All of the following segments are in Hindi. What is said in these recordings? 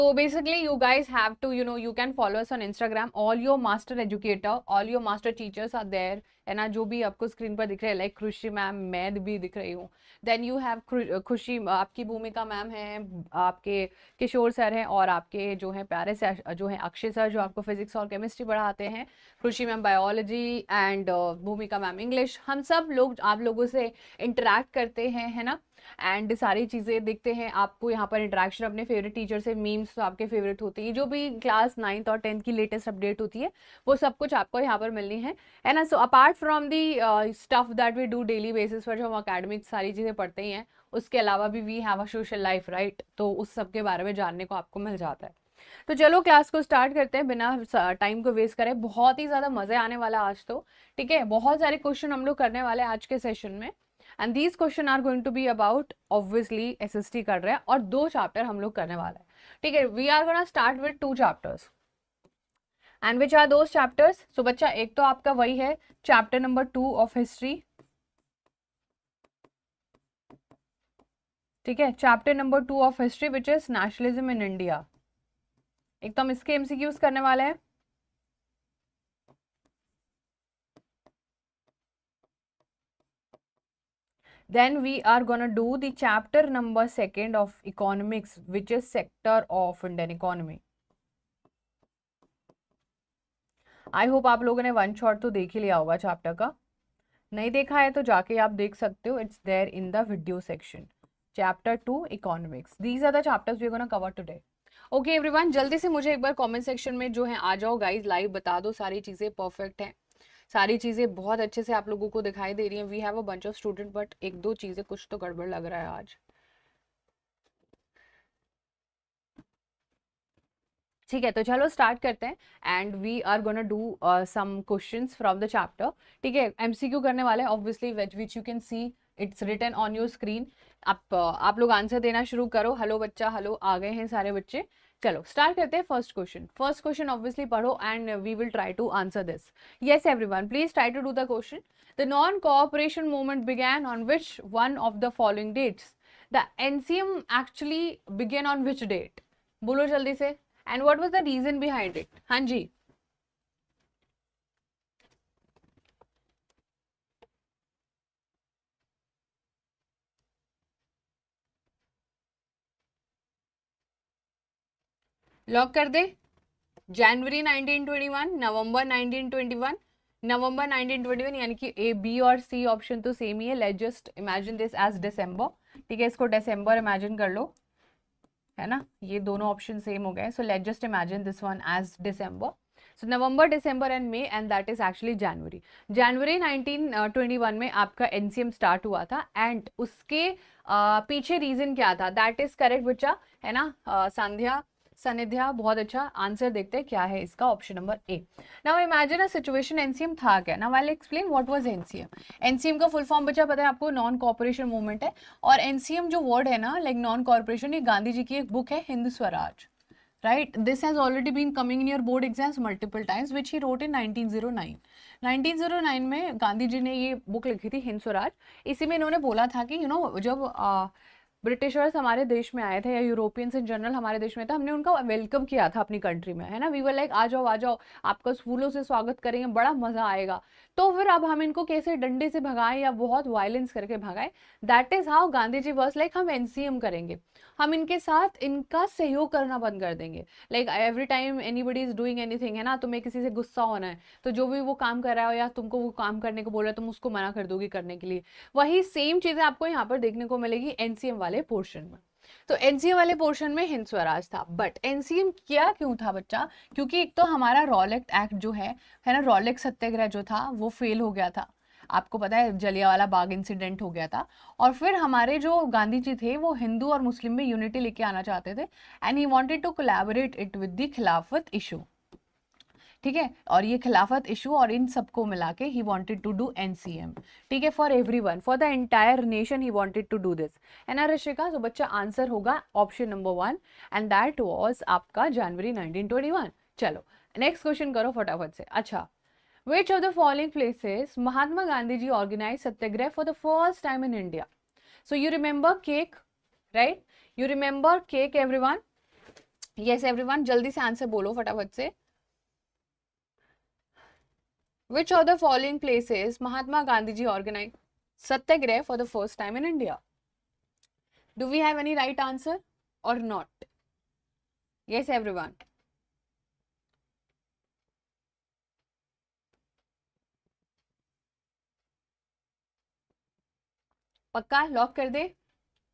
So basically you guys have to, you can follow us on Instagram. All your master educator, all your master teachers are there, है ना, जो भी आपको स्क्रीन पर दिख रहे हैं, लाइक खुशी मैम, मैं भी दिख रही हूँ. देन यू हैव खुशी, आपकी भूमिका मैम है, आपके किशोर सर हैं, और आपके जो है प्यारे से जो है अक्षय सर, जो आपको फिजिक्स और केमिस्ट्री पढ़ाते हैं, खुशी मैम बायोलॉजी, एंड भूमिका मैम इंग्लिश. हम सब लोग आप लोगों से इंटरेक्ट करते हैं, है ना, एंड सारी चीज़ें देखते हैं. आपको यहाँ पर इंटरेक्शन अपने फेवरेट टीचर से, मीम्स तो आपके फेवरेट होती है, जो भी क्लास 9th और 10th की लेटेस्ट अपडेट होती है वो सब कुछ आपको यहाँ पर मिलनी है ना. So apart from the stuff that we do daily basis पर, जो हम अकेडमिक सारी चीज़ें पढ़ते ही हैं, उसके अलावा भी we have a social life, right. तो उस सब के बारे में जानने को आपको मिल जाता है. तो चलो क्लास को स्टार्ट करते हैं बिना टाइम को वेस्ट करें. बहुत ही ज़्यादा मज़े आने वाला आज तो, ठीक है. बहुत सारे क्वेश्चन हम लोग करने वाले हैं आज के सेशन में, and these question are going to be about obviously SST कर रहे हैं, और 2 चैप्टर हम लोग करने वाले हैं, ठीक है. We are gonna start with 2 chapters, and which are those chapters. So बच्चा, एक तो आपका वही है चैप्टर नंबर 2 ऑफ हिस्ट्री, ठीक है. Chapter number 2 of history which is nationalism in India. एक तो हम इसके एमसीक्यूज करने वाले हैं. Then we are gonna do the chapter number 2 of economics, which is sector of Indian economy. I hope आप लोगों ने वन शॉट तो देख ही लिया होगा चैप्टर का. नहीं देखा है तो जाके आप देख सकते हो, it's there in the video section. Chapter 2 economics, these are the chapters we are gonna cover today. Okay everyone, जल्दी से मुझे एक बार कमेंट सेक्शन में जो है आ जाओ गाइज, लाइव बता दो सारी चीज़ें परफेक्ट हैं, सारी चीज़ें बहुत अच्छे से आप लोगों को दिखाई दे रही हैं. We have a bunch of student, but 1-2 चीज़ें कुछ तो गड़बड़ लग रहा है आज, ठीक है. तो चलो स्टार्ट करते हैं, and we are gonna do some questions from the chapter, ठीक है. एमसीक्यू करने वाले हैं obviously, which you can see it's written on your screen. आप लोग आंसर देना शुरू करो. हेलो बच्चा, हेलो, आ गए हैं सारे बच्चे. चलो स्टार्ट करते हैं. फर्स्ट क्वेश्चन ऑब्वियसली पढ़ो, and we will try to answer this. Yes everyone, please try to do the question. The non cooperation movement began on which one of the following dates. The NCM actually began on which date. बोलो जल्दी से. And what was the reason behind it? हाँ जी. लॉक कर दे. जनवरी 1921, नवंबर 1921, नवंबर 1921, यानी कि ए, बी और सी ऑप्शन तो सेम ही है. Let's just imagine this as December, ठीक है. इसको दिसंबर इमेजिन कर लो, है ना. ये दोनों ऑप्शन सेम हो गए. So let's just imagine this one as December. So November, December and May, and that is actually January. January 1921 में आपका एनसीएम स्टार्ट हुआ था, एंड उसके पीछे रीजन क्या था. दैट इज करेक्ट बच्चा, है ना. संध्या, सनिध्या, बहुत अच्छा आंसर. देखते हैं क्या है इसका. Option number A. Now imagine a situation. NCM था क्या. Now I will explain what was NCM. NCM का फुल फॉर्म बच्चा पता है आपको, नॉन कॉर्पोरेशन मूवमेंट है. और एनसीएम जो वर्ड है ना, लाइक नॉन कॉर्पोरेशन, ये गांधी जी की एक बुक है, Hind Swaraj, right. This has already been coming in your board exams multiple times, which he wrote in 1909. 1909 में गांधी जी ने ये बुक लिखी थी, हिंद स्वराज. इसी में इन्होंने बोला था कि जब ब्रिटिशर्स हमारे देश में आए थे, या यूरोपियंस इन जनरल हमारे देश में था, हमने उनका वेलकम किया था अपनी कंट्री में, है ना. वी वर लाइक, आ जाओ आ जाओ, आपका फूलों से स्वागत करेंगे, बड़ा मजा आएगा. तो फिर अब हम इनको कैसे डंडे से भगाएं या बहुत वायलेंस करके भगाएं. That is how Gandhi ji was like, हम एनसीएम करेंगे, हम इनके साथ इनका सहयोग करना बंद कर देंगे. Like every time anybody is doing anything, है ना, तुम्हें किसी से गुस्सा होना है, तो जो भी वो काम कर रहा हो या तुमको वो काम करने को बोल रहा है, तुम उसको मना कर दोगी करने के लिए. वही सेम चीजें आपको यहाँ पर देखने को मिलेगी एनसीएम वाले पोर्शन में. तो एनसीएम वाले पोर्शन में हिंद स्वराज था. बट एनसीएम क्या क्यों था बच्चा. क्योंकि एक तो हमारा रॉलेट एक्ट जो है ना, रॉलेट सत्याग्रह जो था वो फेल हो गया था. आपको पता है जलियांवाला बाग इंसिडेंट हो गया था. और फिर हमारे जो गांधी जी थे वो हिंदू और मुस्लिम में यूनिटी लेके आना चाहते थे, and he wanted to collaborate it with the Khilafat issue, ठीक है. और ये खिलाफत इशू और इन सबको मिला के he wanted to do NCM, ठीक है, for everyone, for the entire nation he wanted to do this, है ना ऋषिका. तो बच्चा आंसर होगा option number 1, and that was आपका जनवरी 1921. चलो नेक्स्ट क्वेश्चन करो फटाफट से. अच्छा, which of the following places Mahatma Gandhi ji organized satyagrah for the first time in India? So you remember cake, right? You remember cake, everyone? Yes everyone, जल्दी से आंसर बोलो फटाफट से। Which of the following places Mahatma Gandhi ji organized Satyagraha for the first time in India? Do we have any right answer or not? Yes, everyone. पक्का लॉक कर दे?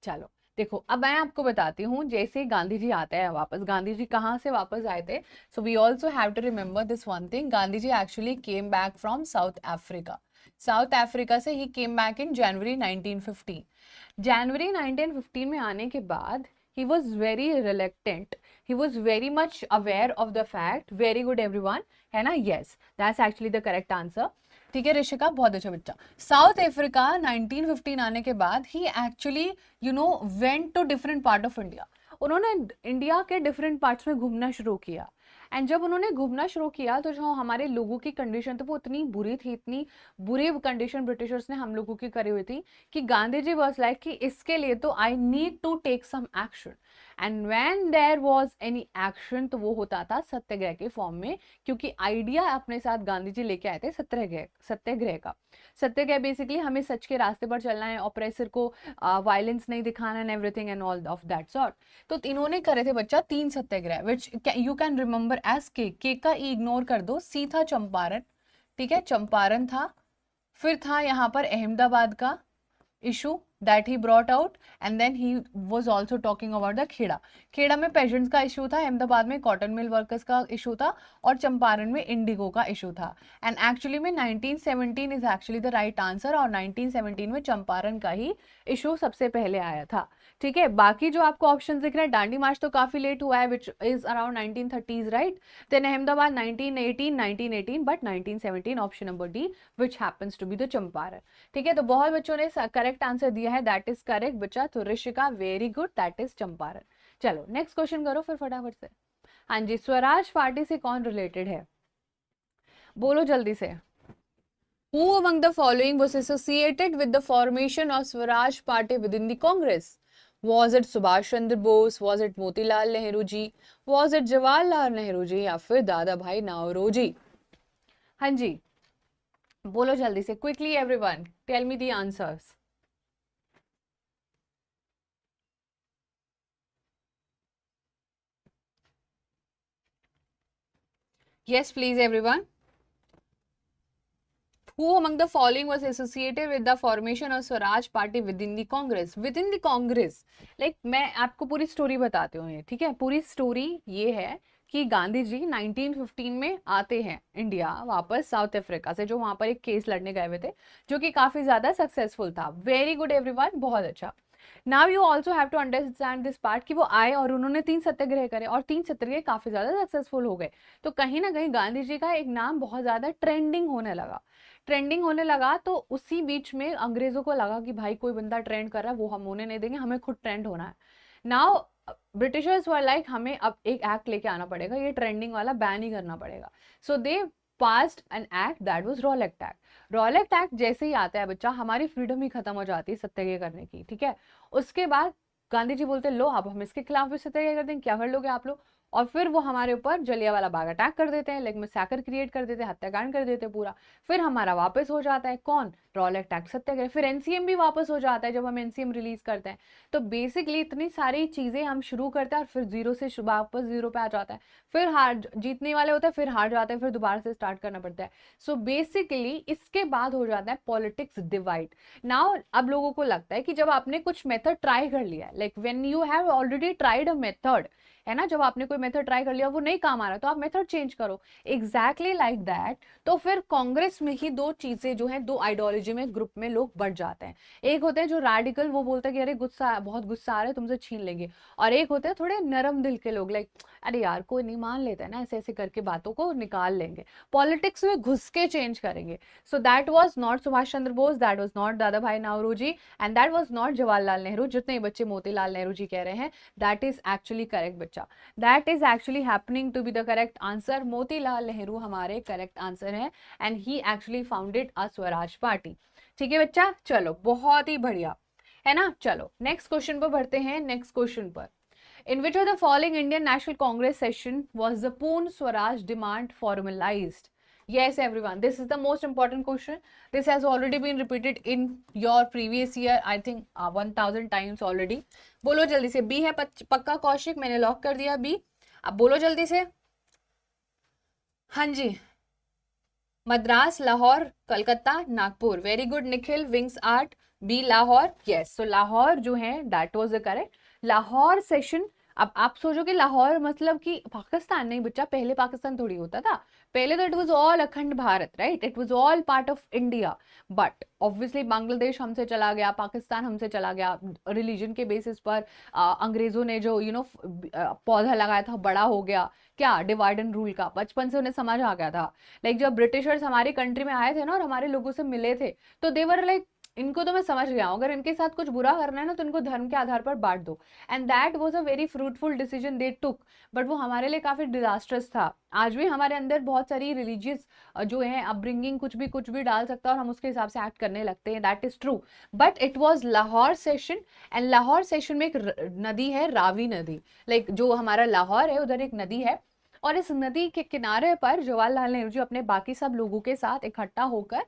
चलो देखो, अब मैं आपको बताती हूँ, जैसे गांधी जी आते हैं वापस, गांधी जी कहाँ से वापस आए थे? So we also have to remember this one thing, Gandhi ji actually came back from South Africa. South Africa से ही केम बैक इन जनवरी 1915। जनवरी 1915 में आने के बाद he was very reluctant, he was very much aware of the fact, very good everyone, है ना? Yes, that's actually the correct answer. ठीक है ऋषिका, बहुत अच्छा बच्चा। साउथ अफ्रीका 1915 आने के बाद ही actually went to different part of India. उन्होंने इंडिया के डिफरेंट पार्ट्स में घूमना शुरू किया। एंड जब उन्होंने घूमना शुरू किया तो जो हमारे लोगों की कंडीशन थी वो इतनी बुरी थी, इतनी बुरी कंडीशन ब्रिटिशर्स ने हम लोगों की करी हुई थी कि गांधी जी वाज लाइक कि इसके लिए तो I need to take some action. And when there was any action, तो वो होता था सत्याग्रह के फॉर्म में, क्योंकि आइडिया अपने साथ गांधी जी लेके आए थे सत्याग्रह का। सत्याग्रह बेसिकली हमें सच के रास्ते पर चलना है, ऑपरेसर को वायलेंस नहीं दिखाना and everything and all of that sort. तो इन्होंने करे थे बच्चा 3 satyagraha, which you can remember as के का ई इग्नोर कर दो, सी था चंपारण, ठीक है चंपारण था, फिर था यहाँ पर अहमदाबाद का issue that he brought out, and then he was also talking about the Kheda. Kheda में पेजेंट्स का इशू था, अहमदाबाद में कॉटन मिल वर्कर्स का इशू था, और चंपारण में इंडिगो का इशू था। एंड एक्चुअली में 1917 is actually the right answer, और 1917 में चंपारण का ही इशू सबसे पहले आया था। ठीक है, बाकी जो आपको ऑप्शन दिख रहे हैं, दांडी मार्च तो काफी लेट हुआ है, which is around 1930s right, then Ahmedabad 1918 but 1917 option number D which happens to be the Champaran. ठीक है, तो बहुत बच्चों ने करेक्ट आंसर दिया है, दैट इज करेक्ट बच्चा। तो Rishika very good, that is Champaran. चलो नेक्स्ट क्वेश्चन करो फिर फटाफट से। हाँ जी, स्वराज पार्टी से कौन रिलेटेड है? बोलो जल्दी से। Who among the following was associated with the formation of Swaraj Party within the Congress? Was it Subhash Chandra Bose? Was it Motilal Nehru ji? Was it Jawaharlal Nehru ji? या फिर दादा भाई नाउरोजी? हाँ जी, बोलो जल्दी से, quickly everyone, tell me the answers. Yes, please, everyone. Who among the following was associated with the formation of Swaraj Party within the Congress? Within the Congress, like मैं आपको पूरी स्टोरी बताती हूँ, ठीक है? पूरी स्टोरी ये है कि गांधी जी 1915 में आते हैं इंडिया वापस साउथ अफ्रीका से, जो वहां पर एक केस लड़ने गए हुए थे, जो कि काफी ज्यादा सक्सेसफुल था। वेरी गुड एवरीवन, बहुत अच्छा। Now you also have to understand this part कि वो आए और उन्होंने 3 सत्याग्रह करे, और 3 सत्याग्रह काफी ज्यादा सक्सेसफुल हो गए। तो कहीं ना कहीं गांधी जी का एक नाम बहुत ज्यादा ट्रेंडिंग होने लगा। ट्रेंडिंग होने लगा तो उसी बीच में अंग्रेजों को लगा कि भाई कोई बंदा ट्रेंड कर रहा है, वो हम होने नहीं देंगे, हमें खुद ट्रेंड होना है। नाउ ब्रिटिशर्स वर लाइक हमें अब एक एक्ट लेके आना पड़ेगा, ये ट्रेंडिंग वाला बैन ही करना पड़ेगा। So they passed an act, that was Rowlatt act. Rowlatt act जैसे ही आता है बच्चा, हमारी फ्रीडम ही खत्म हो जाती है सत्याग्रह करने की। ठीक है, उसके बाद गांधी जी बोलते लो अब हम इसके खिलाफ भी सत्याग्रह कर देंगे, क्या कर लोगे आप लोग? और फिर वो हमारे ऊपर जलियांवाला बाग अटैक कर देते हैं, लाइक मैसेकर क्रिएट कर देते हैं, हत्याकांड कर देते हैं पूरा। फिर हमारा वापस हो जाता है कौन? रॉलेट एक्ट, सत्याग्रह। फिर एनसीएम भी वापस हो जाता है जब हम एनसीएम रिलीज करते हैं। तो बेसिकली इतनी सारी चीजें हम शुरू करते हैं और फिर जीरो से वापस जीरो पे आ जाता है। फिर हार जीतने वाले होते हैं, फिर हार जाते हैं, फिर दोबारा से स्टार्ट करना पड़ता है। सो बेसिकली इसके बाद हो जाता है पॉलिटिक्स डिवाइड। नाउ अब लोगों को लगता है कि जब आपने कुछ मेथड ट्राई कर लिया, like when you have already tried a method, है ना, जब आपने कोई मेथड ट्राई कर लिया वो नहीं काम आ रहा तो आप मेथड चेंज करो। Exactly like that. तो फिर कांग्रेस में ही दो चीजें जो है, दो आइडियोलॉजी में ग्रुप में लोग बढ़ जाते हैं। एक होते हैं जो रैडिकल, वो बोलते हैं कि अरे गुस्सा, बहुत गुस्सा आ रहा है, तुमसे छीन लेंगे। और एक होते हैं थोड़े नरम दिल के लोग, लाइक अरे यार कोई नहीं, मान लेते हैं ना, ऐसे ऐसे करके बातों को निकाल लेंगे, पॉलिटिक्स में घुस के चेंज करेंगे। So that was not Subhash Chandra Bose, that was not Dadabhai Naoroji, and that was not Jawaharlal Nehru. जितने बच्चे मोतीलाल नेहरू जी कह रहे हैं, दैट इज एक्चुअली करेक्ट बच्चा, that is actually happening to be the correct answer. Motilal Nehru हमारे करेक्ट आंसर है, and he actually founded a Swaraj party. ठीक है बच्चा, चलो बहुत ही बढ़िया, है ना। चलो नेक्स्ट क्वेश्चन पर बढ़ते हैं। नेक्स्ट क्वेश्चन पर, In which of the following Indian National Congress session was the Poon Swaraj demand formalized? Yes, everyone. This is the most important question. This has already been repeated in your previous year, I think 1000 times already. बोलो जल्दी से. B है पक्का कौशिक, मैंने लॉक कर दिया B. अब बोलो जल्दी से. हाँ जी. Madras, Lahore, Calcutta, Nagpur. Very good Nikhil. Wings art. B Lahore. Yes. So Lahore जो है that was the correct. Lahore session. अब आप सोचोगे लाहौर मतलब कि पाकिस्तान. नहीं बच्चा, पहले पाकिस्तान थोड़ी होता था. पहले तो इट वाज ऑल अखंड Bharat, right. It was all part of India. But obviously Bangladesh हमसे चला गया, पाकिस्तान हमसे चला गया. रिलीजन के बेसिस पर अंग्रेजों ने जो पौधा लगाया था बड़ा हो गया. क्या डिवाइड एंड रूल का बचपन से उन्हें समझ आ गया था. लाइक जब ब्रिटिशर्स हमारी कंट्री में आए थे ना और हमारे लोगों से मिले थे, तो देवर लाइक इनको तो मैं समझ गया हूँ, अगर इनके साथ कुछ बुरा करना है ना तो इनको धर्म के आधार पर बांट दो. And that was a very fruitful decision they took. But वो हमारे लिए काफी डिजास्टर्स था. आज भी हमारे अंदर बहुत सारी रिलीजियस जो है अपब्रिंगिंग कुछ भी डाल सकता है और हम उसके हिसाब से एक्ट करने लगते हैं. That is true. But it was Lahore session. And Lahore session में एक नदी है, रावी नदी. लाइक जो हमारा लाहौर है उधर एक नदी है, और इस नदी के किनारे पर जवाहरलाल नेहरू जी अपने बाकी सब लोगों के साथ इकट्ठा होकर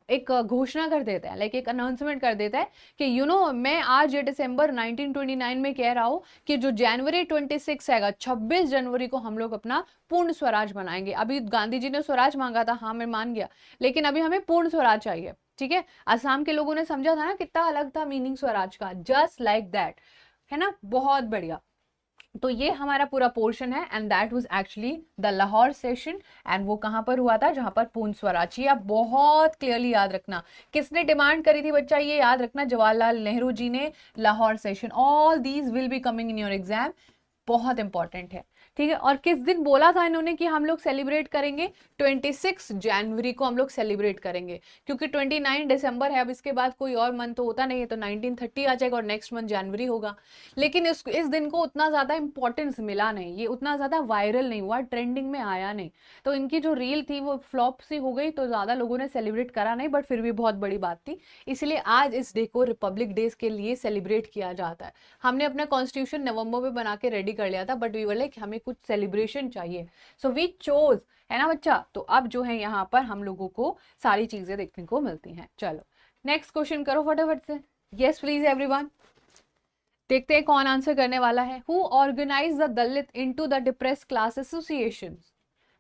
एक घोषणा कर देते हैं, लाइक एक अनाउंसमेंट कर देता है कि मैं आज ये दिसंबर 1929 में कह रहा हूँ कि जो जनवरी 26 हैगा, 26 जनवरी को हम लोग अपना पूर्ण स्वराज बनाएंगे. अभी गांधी जी ने स्वराज मांगा था, हाँ मैं मान गया, लेकिन अभी हमें पूर्ण स्वराज चाहिए. ठीक है. असम के लोगों ने समझा था ना कितना अलग था मीनिंग स्वराज का. जस्ट लाइक दैट, है ना. बहुत बढ़िया. तो ये हमारा पूरा पोर्शन है. And that was actually the Lahore session. And वो कहां पर हुआ था? जहां पर पूर्ण स्वराज. ये आप बहुत क्लियरली याद रखना. किसने डिमांड करी थी बच्चा? ये याद रखना, जवाहरलाल नेहरू जी ने. Lahore session. All these will be coming in your exam. बहुत इंपॉर्टेंट है. ठीक है. और किस दिन बोला था इन्होंने कि हम लोग सेलिब्रेट करेंगे? 26 जनवरी को हम लोग सेलिब्रेट करेंगे, क्योंकि 29 दिसंबर है. अब इसके बाद कोई और मंथ तो होता नहीं है, तो 1930 आ जाएगा और नेक्स्ट मंथ जनवरी होगा. लेकिन इस दिन को उतना ज्यादा इंपॉर्टेंस मिला नहीं, ये उतना ज्यादा वायरल नहीं हुआ, ट्रेंडिंग में आया नहीं. तो इनकी जो रील थी वो फ्लॉप सी हो गई, तो ज्यादा लोगों ने सेलिब्रेट करा नहीं. बट फिर भी बहुत बड़ी बात थी, इसलिए आज इस डे को रिपब्लिक डे के लिए सेलिब्रेट किया जाता है. हमने अपना कॉन्स्टिट्यूशन नवंबर में बना के रेडी कर लिया था, बट वी वर लाइक हमें कुछ सेलिब्रेशन चाहिए, सो वी चोज, है ना बच्चा. तो अब जो है यहाँ पर हम लोगों को सारी चीजें देखने को मिलती हैं. चलो नेक्स्ट क्वेश्चन करो फटाफट से. Yes please everyone. देखते हैं कौन आंसर करने वाला है. Who organise the Dalit into the depressed class association?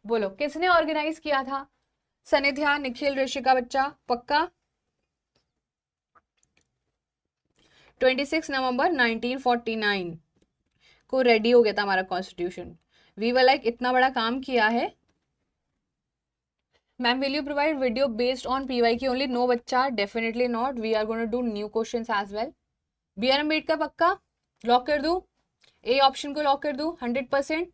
बोलो किसने ऑर्गेनाइज किया था? सनिध्या, निखिल, ऋषिका बच्चा पक्का. 26 नवंबर 1949 को रेडी हो गया था हमारा कॉन्स्टिट्यूशन. वी वर लाइक इतना बड़ा काम किया है. Ma'am will you provide video based on PYQ only? No बच्चा, definitely not. We are going to do new questions as well. BR Ambedkar पक्का लॉक कर दूं? ए ऑप्शन को लॉक कर दूं 100%?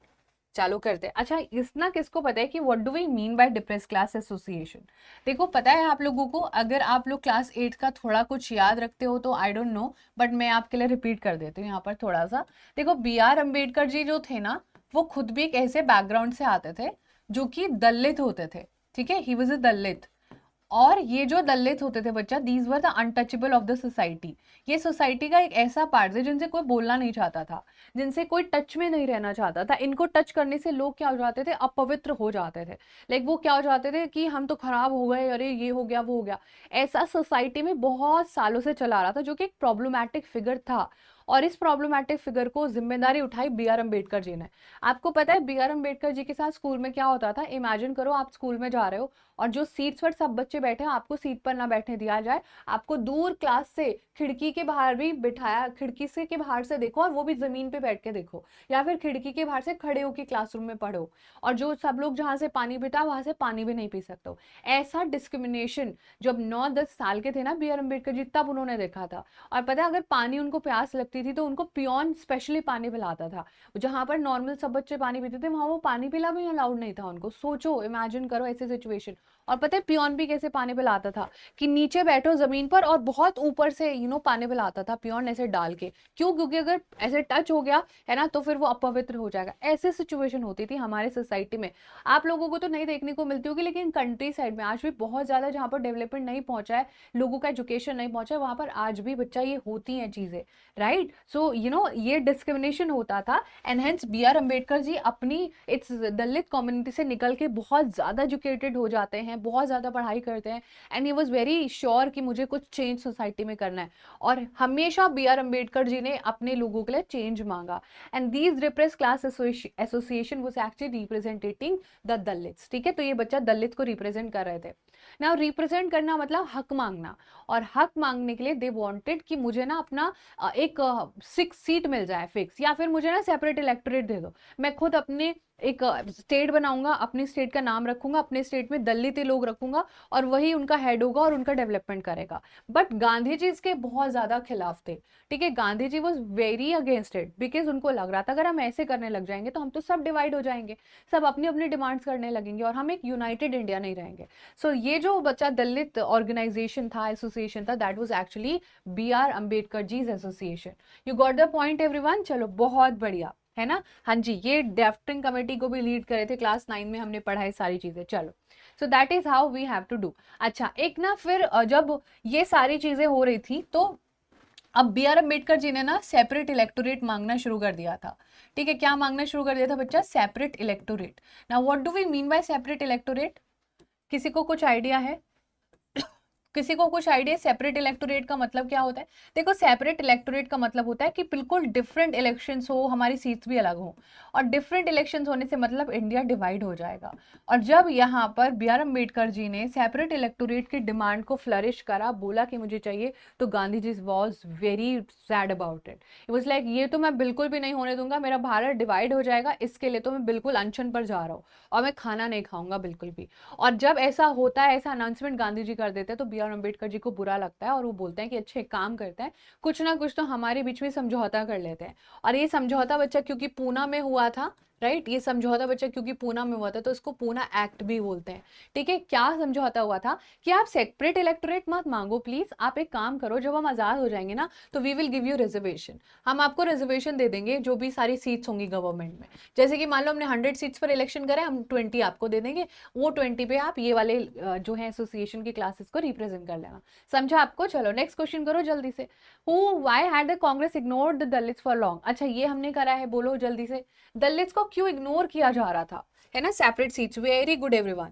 चालू करते हैं. अच्छा इतना किसको पता है कि what do we mean by depress class association? देखो पता है आप लोगों को, अगर आप लोग क्लास 8 का थोड़ा कुछ याद रखते हो तो आई डोंट नो, बट मैं आपके लिए रिपीट कर देती हूँ यहाँ पर थोड़ा सा. देखो BR अम्बेडकर जी जो थे ना, वो खुद भी एक ऐसे बैकग्राउंड से आते थे जो कि दलित होते थे. ठीक है. ही वॉज अ दलित. और ये जो दलित होते थे बच्चा, these were the untouchable of the society. ये सोसाइटी का एक ऐसा पार्ट है जिनसे कोई बोलना नहीं चाहता था, जिनसे कोई टच में नहीं रहना चाहता था. इनको टच करने से लोग क्या हो जाते थे? अपवित्र हो जाते थे. लाइक वो क्या हो जाते थे कि हम तो खराब हो गए, अरे ये हो गया वो हो गया. ऐसा सोसाइटी में बहुत सालों से चला रहा था, जो कि एक प्रॉब्लमैटिक फिगर था. और इस प्रॉब्लमैटिक फिगर को जिम्मेदारी उठाई BR अम्बेडकर जी ने. आपको पता है BR अम्बेडकर जी के साथ स्कूल में क्या होता था? इमेजिन करो आप स्कूल में जा रहे हो और जो सीट्स पर सब बच्चे बैठे हैं आपको सीट पर ना बैठने दिया जाए. आपको दूर क्लास से खिड़की के बाहर भी बिठाया, खिड़की से के बाहर से देखो और वो भी जमीन पे बैठ के देखो, या फिर खिड़की के बाहर से खड़े होकर क्लासरूम में पढ़ो. और जो सब लोग जहाँ से पानी पीता वहां से पानी भी नहीं पी सकते. ऐसा डिस्क्रिमिनेशन जब 9-10 साल के थे ना BR अम्बेडकर जी, तब उन्होंने देखा था. और पता है अगर पानी उनको प्यास लगती थी तो उनको पियोन स्पेशली पानी पिलाता था. जहां पर नॉर्मल सब बच्चे पानी पीते थे वहां वो पानी पिला भी अलाउड नहीं था उनको. सोचो, इमेजिन करो ऐसी सिचुएशन. और पता है पियोन भी कैसे पानी पिलाता था? कि नीचे बैठो जमीन पर और बहुत ऊपर से पानी पिलाता था पियोन ऐसे डाल के. क्यों? क्योंकि अगर ऐसे टच हो गया है ना तो फिर वो अपवित्र हो जाएगा. ऐसी सिचुएशन होती थी हमारे सोसाइटी में. आप लोगों को तो नहीं देखने को मिलती होगी, लेकिन कंट्री साइड में आज भी बहुत ज्यादा, जहां पर डेवलपमेंट नहीं पहुंचा है, लोगों का एजुकेशन नहीं पहुंचा है, वहां पर आज भी बच्चा ये होती हैं चीजें. Right. Right. So you know ये डिस्क्रिमिनेशन होता था, and hence B R Ambedkar ji अपनी इट्स दलित कम्युनिटी से निकल के बहुत ज़्यादा एजुकेटेड हो जाते हैं, बहुत ज़्यादा पढ़ाई करते हैं, and he was very sure कि मुझे कुछ चेंज सोसाइटी में करना है, और हमेशा बी आर अम्बेडकर जी ने अपने लोगों के लिए चेंज मांगा, and these repress class association was actually representing the Dalits. ठीक है, तो ये बच्चा दलित को रिप्रेजेंट कर रहे थे। नाउ रिप्रेजेंट करना मतलब हक मांगना, और हक मांगने के लिए दे वांटेड कि मुझे ना अपना एक 6 सीट मिल जाए फिक्स, या फिर मुझे ना सेपरेट इलेक्टोरेट दे दो, मैं खुद अपने एक स्टेट बनाऊंगा, अपनी स्टेट का नाम रखूंगा, अपने स्टेट में दलित लोग रखूंगा, और वही उनका हेड होगा और उनका डेवलपमेंट करेगा। बट गांधी जी इसके बहुत ज्यादा खिलाफ थे। ठीक है, Gandhi ji was very against it, because उनको लग रहा था अगर हम ऐसे करने लग जाएंगे तो हम तो सब डिवाइड हो जाएंगे, सब अपनी अपनी डिमांड्स करने लगेंगे, और हम एक यूनाइटेड इंडिया नहीं रहेंगे। सो ये जो बच्चा दलित ऑर्गेनाइजेशन था, एसोसिएशन था, that was actually B R Ambedkar ji's association. You got the point everyone? चलो बहुत बढ़िया है ना। हाँ जी, ये ड्राफ्टिंग कमेटी को भी लीड करे थे, क्लास 9 में हमने पढ़ा है सारी चीजें। चलो, so that is how we have to do. अच्छा, एक ना फिर जब ये सारी चीजें हो रही थी, तो अब बी आर अम्बेडकर जी ने ना सेपरेट इलेक्टोरेट मांगना शुरू कर दिया था। ठीक है, क्या मांगना शुरू कर दिया था बच्चा? Separate electorate. Now what do we mean by separate electorate? किसी को कुछ आइडिया है? किसी को कुछ आइडिया सेपरेट इलेक्टोरेट का मतलब क्या होता है? देखो, सेपरेट इलेक्टोरेट का मतलब होता है कि बिल्कुल डिफरेंट इलेक्शंस हो, हमारी सीट्स भी अलग हो, और डिफरेंट इलेक्शंस होने से मतलब इंडिया डिवाइड हो जाएगा। और जब यहाँ पर बी आर अम्बेडकर जी ने सेपरेट इलेक्टोरेट की डिमांड को फ्लरिश करा, बोला कि मुझे चाहिए, तो Gandhi ji was very sad about it. It was like ये तो मैं बिल्कुल भी नहीं होने दूंगा, मेरा भारत डिवाइड हो जाएगा, इसके लिए तो मैं बिल्कुल अनशन पर जा रहा हूँ, और मैं खाना नहीं खाऊंगा बिल्कुल भी। और जब ऐसा होता है, ऐसा अनाउंसमेंट गांधी जी कर देते हैं, तो बी आर अम्बेडकर जी को बुरा लगता है, और वो बोलते हैं कि अच्छे काम करते हैं, कुछ ना कुछ तो हमारे बीच में समझौता कर लेते हैं। और ये समझौता बच्चा क्योंकि पूना में हुआ था, राइट, ये समझौता बच्चा क्योंकि पूना में हुआ था, तो इसको पूना एक्ट भी बोलते हैं। ठीक है, क्या समझौता हुआ था कि आप सेपरेट इलेक्टोरेट मत मांगो प्लीज, आप एक काम करो, जब हम आजाद हो जाएंगे ना, तो we will give you reservation, हम आपको रिजर्वेशन दे देंगे जो भी सारी सीट्स होंगी गवर्नमेंट में। जैसे कि मान लो हमने 100 सीट्स पर इलेक्शन करे, हम 20 आपको दे देंगे, वो 20 पे आप ये वाले जो है एसोसिएशन की क्लासेस को रिप्रेजेंट कर लेना। समझा आपको? चलो नेक्स्ट क्वेश्चन करो जल्दी से। Who why had the Congress ignored the Dalits for long? अच्छा, ये हमने करा है, बोलो जल्दी से, दलित्स को क्यों इग्नोर किया जा रहा था, है ना, separate seats. Very good everyone.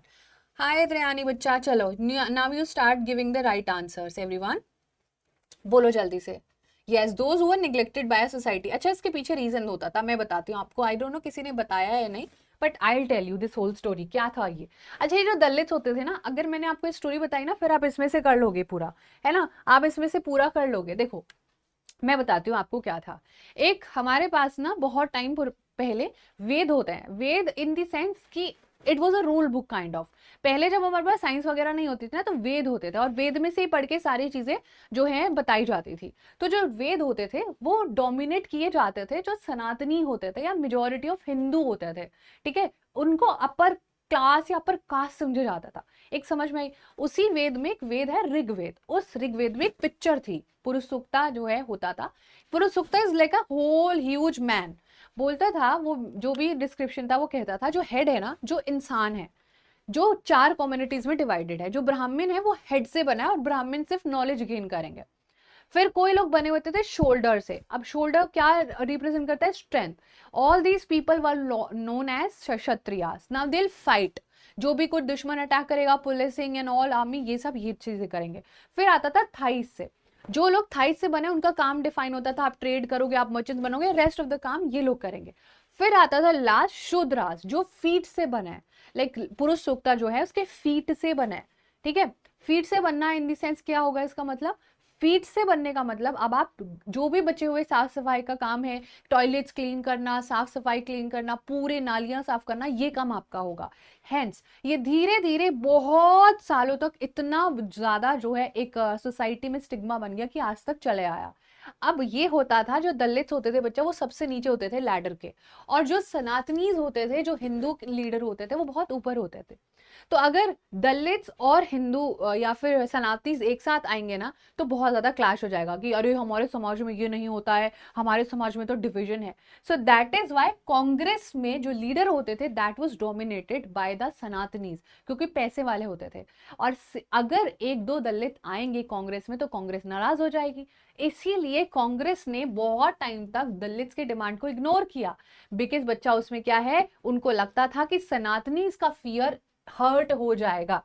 Hi Triyani बच्चा, चलो now you start giving the right answers everyone, बोलो जल्दी से। Yes, those who were neglected by society. अच्छा, इसके पीछे रीजन होता था, मैं बताती हूँ आपको, आई डोंट नो किसी ने बताया या नहीं, but I will tell you this whole story, क्या था ये। अच्छा, ये जो दलित होते थे ना, अगर मैंने आपको स्टोरी बताई ना, फिर आप इसमें से कर लोगे पूरा, है ना, आप इसमें से पूरा कर लोगे। देखो, मैं बताती हूँ आपको क्या था। एक हमारे पास ना बहुत टाइम पहले वेद होते हैं, वेद इन द सेंस कि it was a rule book kind of. पहले जब हमारे पास साइंस वगैरह नहीं होती थी ना, तो वेद होते थे, और वेद में से ही पढ़ के सारी चीजें जो है बताई जाती थी। तो जो वेद होते थे वो डोमिनेट किए जाते थे जो सनातनी होते थे या मेजोरिटी ऑफ हिंदू होते थे। ठीक है, उनको अपर क्लास या अपर कास्ट समझा जाता था। एक समझ में आई? उसी वेद में एक वेद है ऋग्वेद, उस ऋग्वेद में एक पिक्चर थी, पुरुष सूक्ता जो है होता था। Purusha Sukta is like a whole huge man, बोलता था वो, जो भी डिस्क्रिप्शन था वो कहता था जो हेड है ना, जो इंसान है, जो 4 कम्युनिटीज में डिवाइडेड है, जो ब्राह्मण है वो हेड से बना है, और ब्राह्मण सिर्फ नॉलेज गेन करेंगे। फिर कोई लोग बने होते थे शोल्डर से। अब शोल्डर क्या रिप्रेजेंट करता है? Strength. All these people were known as Kshatriyas. Now they will fight, जो भी कुछ दुश्मन अटैक करेगा, पुलिसिंग एंड ऑल, आर्मी, ये सब ये चीजें करेंगे। फिर आता था थाइस से, जो लोग थाइस से बने उनका काम डिफाइन होता था, आप ट्रेड करोगे, आप मर्चेंट बनोगे, रेस्ट ऑफ द काम ये लोग करेंगे। फिर आता था लास्ट शूद्रास, जो फीट से बना है, लाइक पुरुष सूक्ता जो है उसके फीट से बना है। ठीक है, फीट से बनना इन द सेंस क्या होगा इसका मतलब? फीट से बनने का मतलब अब आप जो भी बचे हुए साफ सफाई का काम है, टॉयलेट्स क्लीन करना, साफ सफाई क्लीन करना, पूरे नालियां साफ करना, ये काम आपका होगा। हेंस ये धीरे धीरे बहुत सालों तक इतना ज्यादा जो है एक सोसाइटी में स्टिग्मा बन गया कि आज तक चले आया। अब ये होता था, जो दलित होते थे बच्चा, वो सबसे नीचे होते थे लैडर के, और जो सनातनीज होते थे, जो हिंदू लीडर होते थे, वो बहुत ऊपर होते थे। तो अगर दलित्स और हिंदू या फिर सनातनीज एक साथ आएंगे ना तो बहुत ज्यादा क्लैश हो जाएगा कि अरे हमारे समाज में ये नहीं होता है, हमारे समाज में तो डिविजन है। So that is why Congress में जो लीडर होते थे that was dominated by the Sanatanis, क्योंकि पैसे वाले होते थे। और अगर एक दो दलित आएंगे कांग्रेस में तो कांग्रेस नाराज हो जाएगी। इसीलिए कांग्रेस ने बहुत टाइम तक दलित्स के डिमांड को इग्नोर किया, बिकॉज बच्चा उसमें क्या है, उनको लगता था कि सनातनीज का फियर हर्ट हो जाएगा।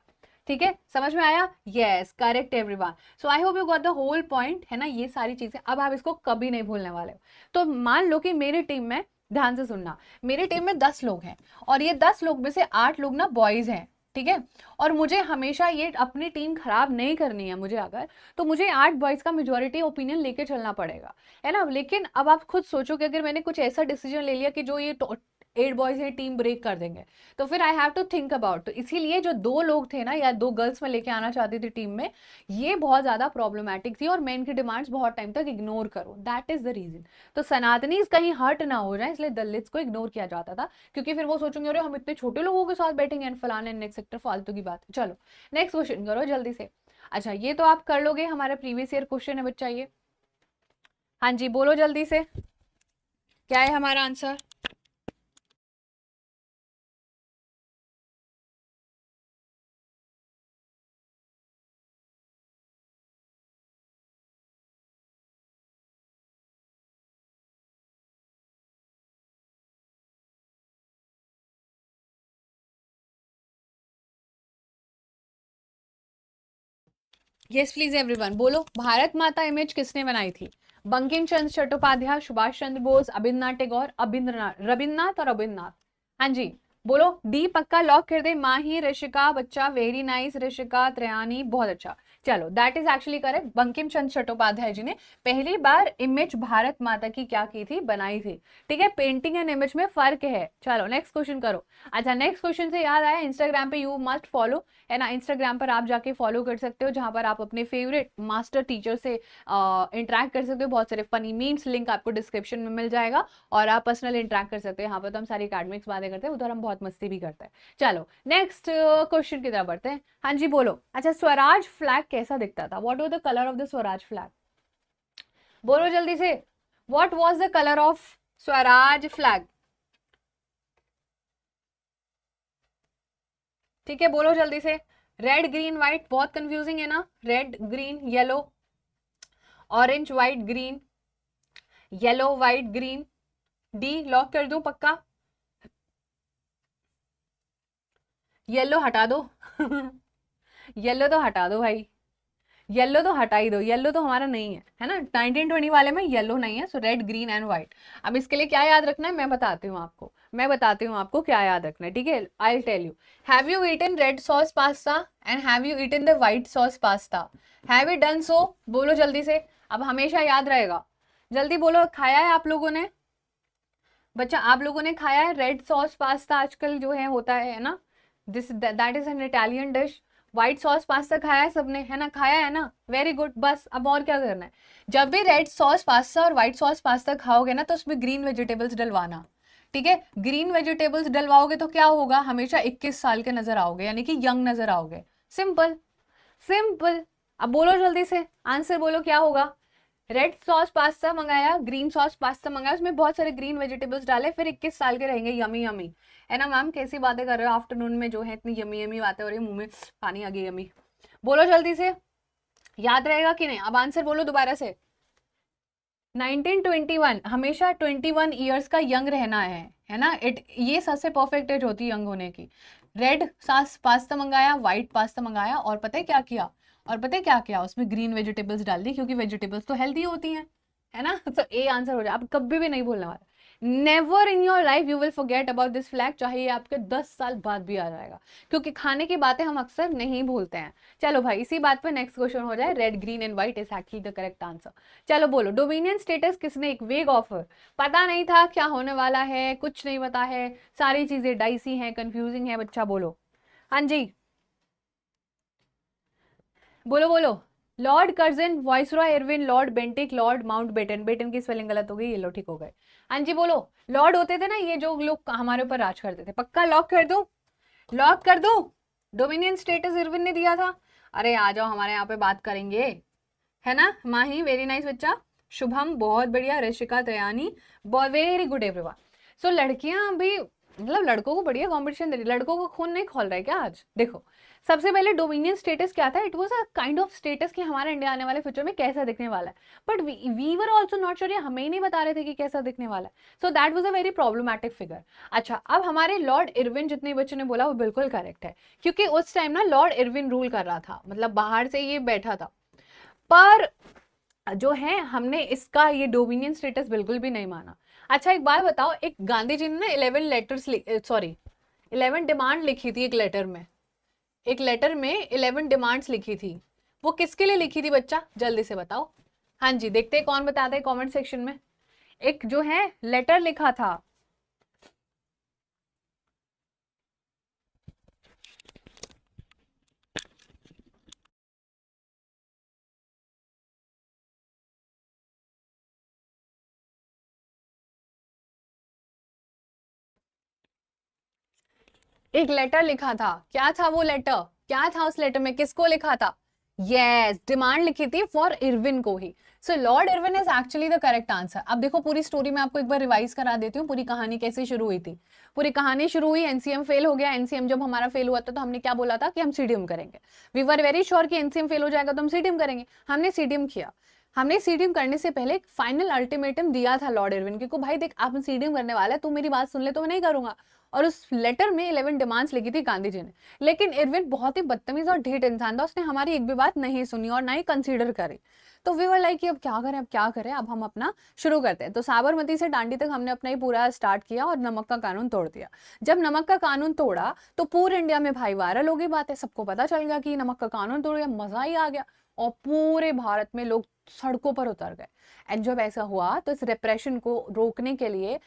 ठीक है, समझ में आया? Yes, correct everyone. So I hope you got the whole point, है ना, ये सारी चीजें अब आप इसको कभी नहीं भूलने वाले हो। तो मान लो कि मेरी टीम में, ध्यान से सुनना, मेरी टीम में 10 लोग हैं और ये 10 लोग में से 8 लोग ना बॉयज हैं, ठीक है। और मुझे हमेशा ये अपनी टीम खराब नहीं करनी है, मुझे अगर, तो मुझे 8 बॉयज का मेजोरिटी ओपिनियन लेके चलना पड़ेगा, है ना। लेकिन अब आप खुद सोचो कि अगर मैंने कुछ ऐसा डिसीजन ले लिया कि जो ये 8 बॉयज ये टीम ब्रेक कर देंगे, तो फिर I have to think about. तो इसीलिए जो 2 लोग थे ना, या 2 गर्ल्स में लेके आना चाहती थी टीम में, ये बहुत ज्यादा प्रॉब्लमैटिक थी और मैं इनकी डिमांड्स बहुत टाइम तक इग्नोर करूं, दैट इज द रीजन। तो सनातनीज कहीं हर्ट ना हो जाए इसलिए दलित्स को इग्नोर किया जाता था, क्योंकि फिर वो सोचेंगे अरे हम इतने छोटे लोगों के साथ बैठेंगे एंड फलाने नेक्स्ट फालतू की बात। चलो नेक्स्ट क्वेश्चन करो जल्दी से। अच्छा ये तो आप कर लोगे, हमारा प्रीवियस ईयर क्वेश्चन है बच्चा ये। हाँ जी बोलो जल्दी से, क्या है हमारा आंसर? यस प्लीज एवरीवन बोलो, भारत माता इमेज किसने बनाई थी? बंकिम चंद्र चट्टोपाध्याय, सुभाष चंद्र बोस, अभिनंदन टैगोर, रविन्द्रनाथ और अभिनंदन। हाँ जी बोलो, डी पक्का लॉक कर दे। माही, ऋषिका, बच्चा वेरी नाइस, ऋषिका, त्रयानी बहुत अच्छा। चलो that is actually correct, Bankim Chandra Chattopadhyay ji ने पहली बार इमेज भारत माता की क्या की थी, बनाई थी। ठीक है, पेंटिंग एंड इमेज में फर्क है। चलो नेक्स्ट क्वेश्चन करो। अच्छा नेक्स्ट क्वेश्चन से याद आया, इंस्टाग्राम पे यू मस्ट फॉलो, है ना, इंस्टाग्राम पर आप जाके फॉलो कर सकते हो, जहां पर आप अपने फेवरेट मास्टर टीचर से इंटरेक्ट कर सकते हो। बहुत सारे फनी मीम्स, लिंक आपको डिस्क्रिप्शन में मिल जाएगा और आप पर्सनल इंटरेक्ट कर सकते हो। यहाँ पर तो हम सारी एकेडमिक्स बातें करते हैं, उधर हम बहुत मस्ती भी करते हैं। चलो नेक्स्ट क्वेश्चन की तरफ बढ़ते हैं। हाँ जी बोलो। अच्छा स्वराज फ्लैग कैसा दिखता था? What was the colour of the Swaraj flag? बोलो जल्दी से, what was the colour of Swaraj flag? ठीक है बोलो जल्दी से। रेड ग्रीन व्हाइट, बहुत कंफ्यूजिंग है ना, red green yellow, orange white green, yellow white green. D lock कर दूं पक्का? येलो हटा दो येलो तो हटा दो भाई, येलो तो हटा ही दो, येलो तो हमारा नहीं है ना, 1920 वाले में येलो नहीं है। सो रेड ग्रीन एंड व्हाइट। अब इसके लिए क्या याद रखना है मैं बताती हूँ आपको, क्या याद रखना है। ठीक है, I tell you. Have you eaten red sauce pasta and have you eaten the white sauce pasta? Have you done so? बोलो जल्दी से, अब हमेशा याद रहेगा। जल्दी बोलो, खाया है आप लोगों ने? बच्चा आप लोगों ने खाया है रेड सॉस पास्ता? आजकल जो है होता है ना, this that is an Italian dish. White sauce pasta खाया है सबने, है ना, खाया है ना, वेरी गुड। बस अब और क्या करना है, जब भी रेड सॉस पास्ता और व्हाइट सॉस पास्ता खाओगे ना तो उसमें ग्रीन वेजिटेबल्स डलवाना। ठीक है, ग्रीन वेजिटेबल्स डलवाओगे तो क्या होगा, हमेशा 21 साल के नजर आओगे, यानी कि यंग नजर आओगे। Simple simple. अब बोलो जल्दी से, आंसर बोलो क्या होगा? रेड सॉस पास्ता मंगाया, ग्रीन सॉस पास्ता मंगाया, उसमें बहुत सारे ग्रीन वेजिटेबल्स डाले, फिर 21 साल के रहेंगे यमी यमी। है ना मैम, कैसी बातें कर रहे हो आफ्टरनून में, जो है इतनी यमी यमी बातें हो रही है, मुंह में पानी आ गई यमी। बोलो जल्दी से, याद रहेगा कि नहीं? अब आंसर बोलो दोबारा से। 1921, हमेशा 21 ईयर्स का यंग रहना है ना, ये सबसे परफेक्ट एज होती है यंग होने की। रेड सॉस पास्ता मंगाया, व्हाइट पास्ता मंगाया, और पता है क्या किया, उसमें ग्रीन वेजिटेबल्स डाल दी, क्योंकि वेजिटेबल्स तो हेल्दी होती हैं, है ना। तो ए आंसर हो जाए, अब कभी भी नहीं भूलने वाला। Never in your life you will forget about this flag, चाहे ये आपके 10 साल बाद भी आ जाएगा, क्योंकि खाने की बातें हम अक्सर नहीं भूलते हैं। चलो भाई इसी बात पे नेक्स्ट क्वेश्चन हो जाए, red green and white is actually the correct answer. चलो बोलो, डोमिनियन स्टेटस किसने, एक वेग ऑफर, पता नहीं था क्या होने वाला है, कुछ नहीं पता है, सारी चीजें डाइसी हैं, कंफ्यूजिंग है, बच्चा बोलो। हाँ जी बोलो बोलो। Lord Curzon, viceroy Irwin, Lord Bentinck, Lord Mountbatten, Batten की स्पेलिंग गलत हो गई, ये लो ठीक हो गए। हाँ जी बोलो। लॉर्ड होते थे ना ये जो लोग हमारे ऊपर राज करते थे, पक्का लॉक कर दूं? लॉक कर दूं? डोमिनियन स्टेटस इरविन ने दिया था। अरे आ जाओ हमारे यहाँ पे बात करेंगे, है ना। माही वेरी नाइस बच्चा, शुभम बहुत बढ़िया, ऋषिका, त्रयानी बहुत वेरी गुड एवरीवन। सो लड़कियां भी मतलब लड़कों को बढ़िया कंपटीशन दे रही, लड़कों को खून नहीं खोल रहा है क्या आज। देखो सबसे पहले डोमिनियन स्टेटस क्या था, it was a kind of status कि हमारा इंडिया आने वाले फ्यूचर में कैसा दिखने वाला है, but we were also not sure, हमें ही नहीं बता रहे थे कि कैसा दिखने वाला है। So that was a very problematic figure. अच्छा अब हमारे लॉर्ड इरविन, जितने बच्चों ने बोला वो बिल्कुल करेक्ट है, क्योंकि उस टाइम ना लॉर्ड इरविन रूल कर रहा था, मतलब बाहर से ये बैठा था। पर जो है हमने इसका ये डोमिनियन स्टेटस बिल्कुल भी नहीं माना। अच्छा एक बात बताओ, एक गांधी जी ने ना 11 लेटर्स, सॉरी 11 डिमांड लिखी थी एक लेटर में, एक लेटर में 11 डिमांड्स लिखी थी, वो किसके लिए लिखी थी बच्चा, जल्दी से बताओ। हाँ जी, देखते हैं कौन बताता है कमेंट सेक्शन में। एक जो है लेटर लिखा था, एक लेटर लिखा था, क्या था वो लेटर, क्या था उस लेटर में, किसको लिखा था। यस, डिमांड लिखी थी फॉर इरविन को ही। So Lord Irwin is actually the correct answer. अब देखो पूरी स्टोरी में आपको एक बार रिवाइज करा देती हूँ, पूरी कहानी कैसे शुरू हुई थी। पूरी कहानी शुरू हुई, एनसीएम फेल हो गया। एनसीएम जब हमारा फेल हुआ था तो हमने क्या बोला था कि हम सीडीएम करेंगे। वी वर वेरी श्योर कि एनसीएम फेल हो जाएगा तो हम सीडीएम करेंगे। हमने सीडीएम किया। हमने सीडीएम करने से पहले एक फाइनल अल्टीमेटम दिया था लॉर्ड इरविन को, भाई देख आप सीडीएम करने वाला है, तू मेरी बात सुन ले तो मैं नहीं करूंगा। और उस लेटर में 11 डिमांड्स लिखी थी गांधी जी ने। लेकिन इरविन बहुत ही बदतमीज और ढीठ इंसान था, उसने हमारी एक भी बात नहीं सुनी और ना ही कंसीडर करी। तो वी वर लाइक कि अब क्या करें, अब क्या करें, अब हम अपना शुरू करते हैं। तो साबरमती से दांडी तक हमने अपना ही पूरा स्टार्ट किया और नमक का कानून तोड़ दिया। जब नमक का कानून तोड़ा तो पूरे इंडिया में भाई वायरल हो गई बात है, सबको पता चल गया कि नमक का कानून तोड़ गया, मजा ही आ गया और पूरे भारत में लोग सड़कों पर उतर गए। एंड जब ऐसा हुआ तो इस रिप्रेशन को रोकने के लिए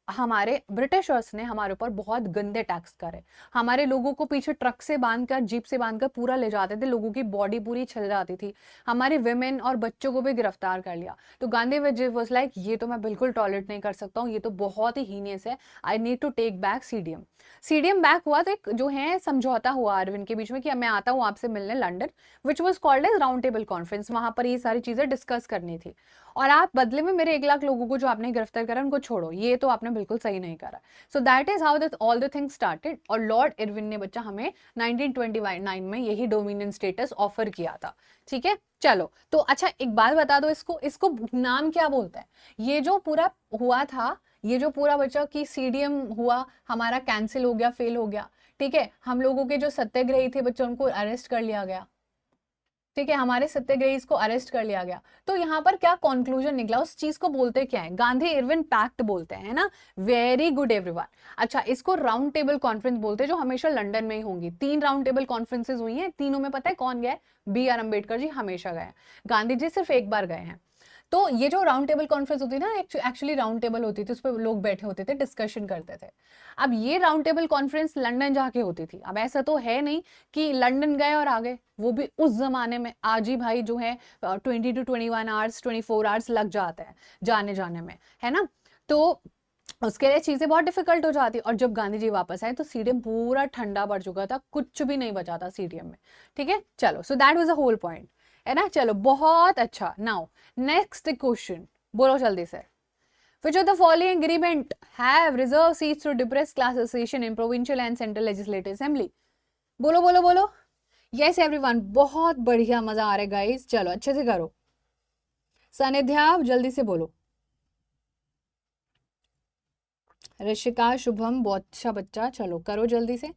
हमारे ब्रिटिशर्स ने हमारे ऊपर बहुत गंदे टैक्स करे। हमारे लोगों को पीछे ट्रक से बांधकर, जीप से बांधकर पूरा ले जाते थे, लोगों की बॉडी पूरी छिल जाती थी। हमारे विमेन और बच्चों को भी गिरफ्तार कर लिया। तो गांधी वाज लाइक ये तो मैं बिल्कुल टॉलरेट नहीं कर सकता हूँ, ये तो बहुत ही हीनियस है, I need to take back CDM. CDM back हुआ तो एक जो है समझौता हुआ अरविंद के बीच में कि मैं आता हूँ आपसे मिलने London, which was called as round table conference. वहां पर ये सारी चीजें डिस्कस करनी थी और आप बदले में मेरे 1 लाख लोगों को जो आपने गिरफ्तार करा उनको छोड़ो, ये तो आपने बिल्कुल सही नहीं करा। सो that is how all the things started. और लॉर्ड इरविन ने बच्चा हमें 1929 में यही डोमिनियन स्टेटस ऑफर किया था। ठीक है चलो, तो अच्छा एक बात बता दो, इसको इसको नाम क्या बोलते हैं। ये जो पूरा हुआ था, ये जो पूरा बच्चा की सीडीएम हुआ हमारा कैंसिल हो गया, फेल हो गया, ठीक है, हम लोगों के जो सत्याग्रही थे बच्चों उनको अरेस्ट कर लिया गया, ठीक है, हमारे सत्याग्रही को अरेस्ट कर लिया गया। तो यहाँ पर क्या कंक्लूजन निकला, उस चीज को बोलते क्या है, गांधी इरविन पैक्ट बोलते हैं, है ना। Very good everyone. अच्छा इसको राउंड टेबल कॉन्फ्रेंस बोलते हैं, जो हमेशा लंदन में ही होंगी। 3 राउंड टेबल कॉन्फ्रेंसेस हुई हैं, तीनों में पता है कौन गया, बी आर अम्बेडकर जी हमेशा गए, गांधी जी सिर्फ एक बार गए हैं। तो ये जो राउंड टेबल कॉन्फ्रेंस होती है ना, एक्चुअली राउंड टेबल होती थी, उस पर लोग बैठे होते थे, डिस्कशन करते थे। अब ये राउंड टेबल कॉन्फ्रेंस लंदन जाके होती थी। अब ऐसा तो है नहीं कि लंदन गए और आ गए, वो भी उस जमाने में। आज ही भाई जो है 20 to 21 आवर्स 24 आवर्स लग जाते हैं जाने जाने में, है ना। तो उसके लिए चीजें बहुत डिफिकल्ट हो जाती। और जब गांधी जी वापस आए तो सीडीएम पूरा ठंडा पड़ चुका था, कुछ भी नहीं बचा था सीडीएम में। ठीक है चलो, so that was the whole point, है ना। चलो बहुत अच्छा। नाउ नेक्स्ट क्वेश्चन, बोलो जल्दी से। Which of the following agreement have reserved seats to depressed class association in provincial and central legislative assembly? बोलो बोलो बोलो। यस एवरीवन, बहुत बढ़िया, मजा आ रहा है गाइस। चलो अच्छे से करो। सानिध्या जल्दी से बोलो। ऋषिका, शुभम बहुत अच्छा बच्चा, चलो करो जल्दी से।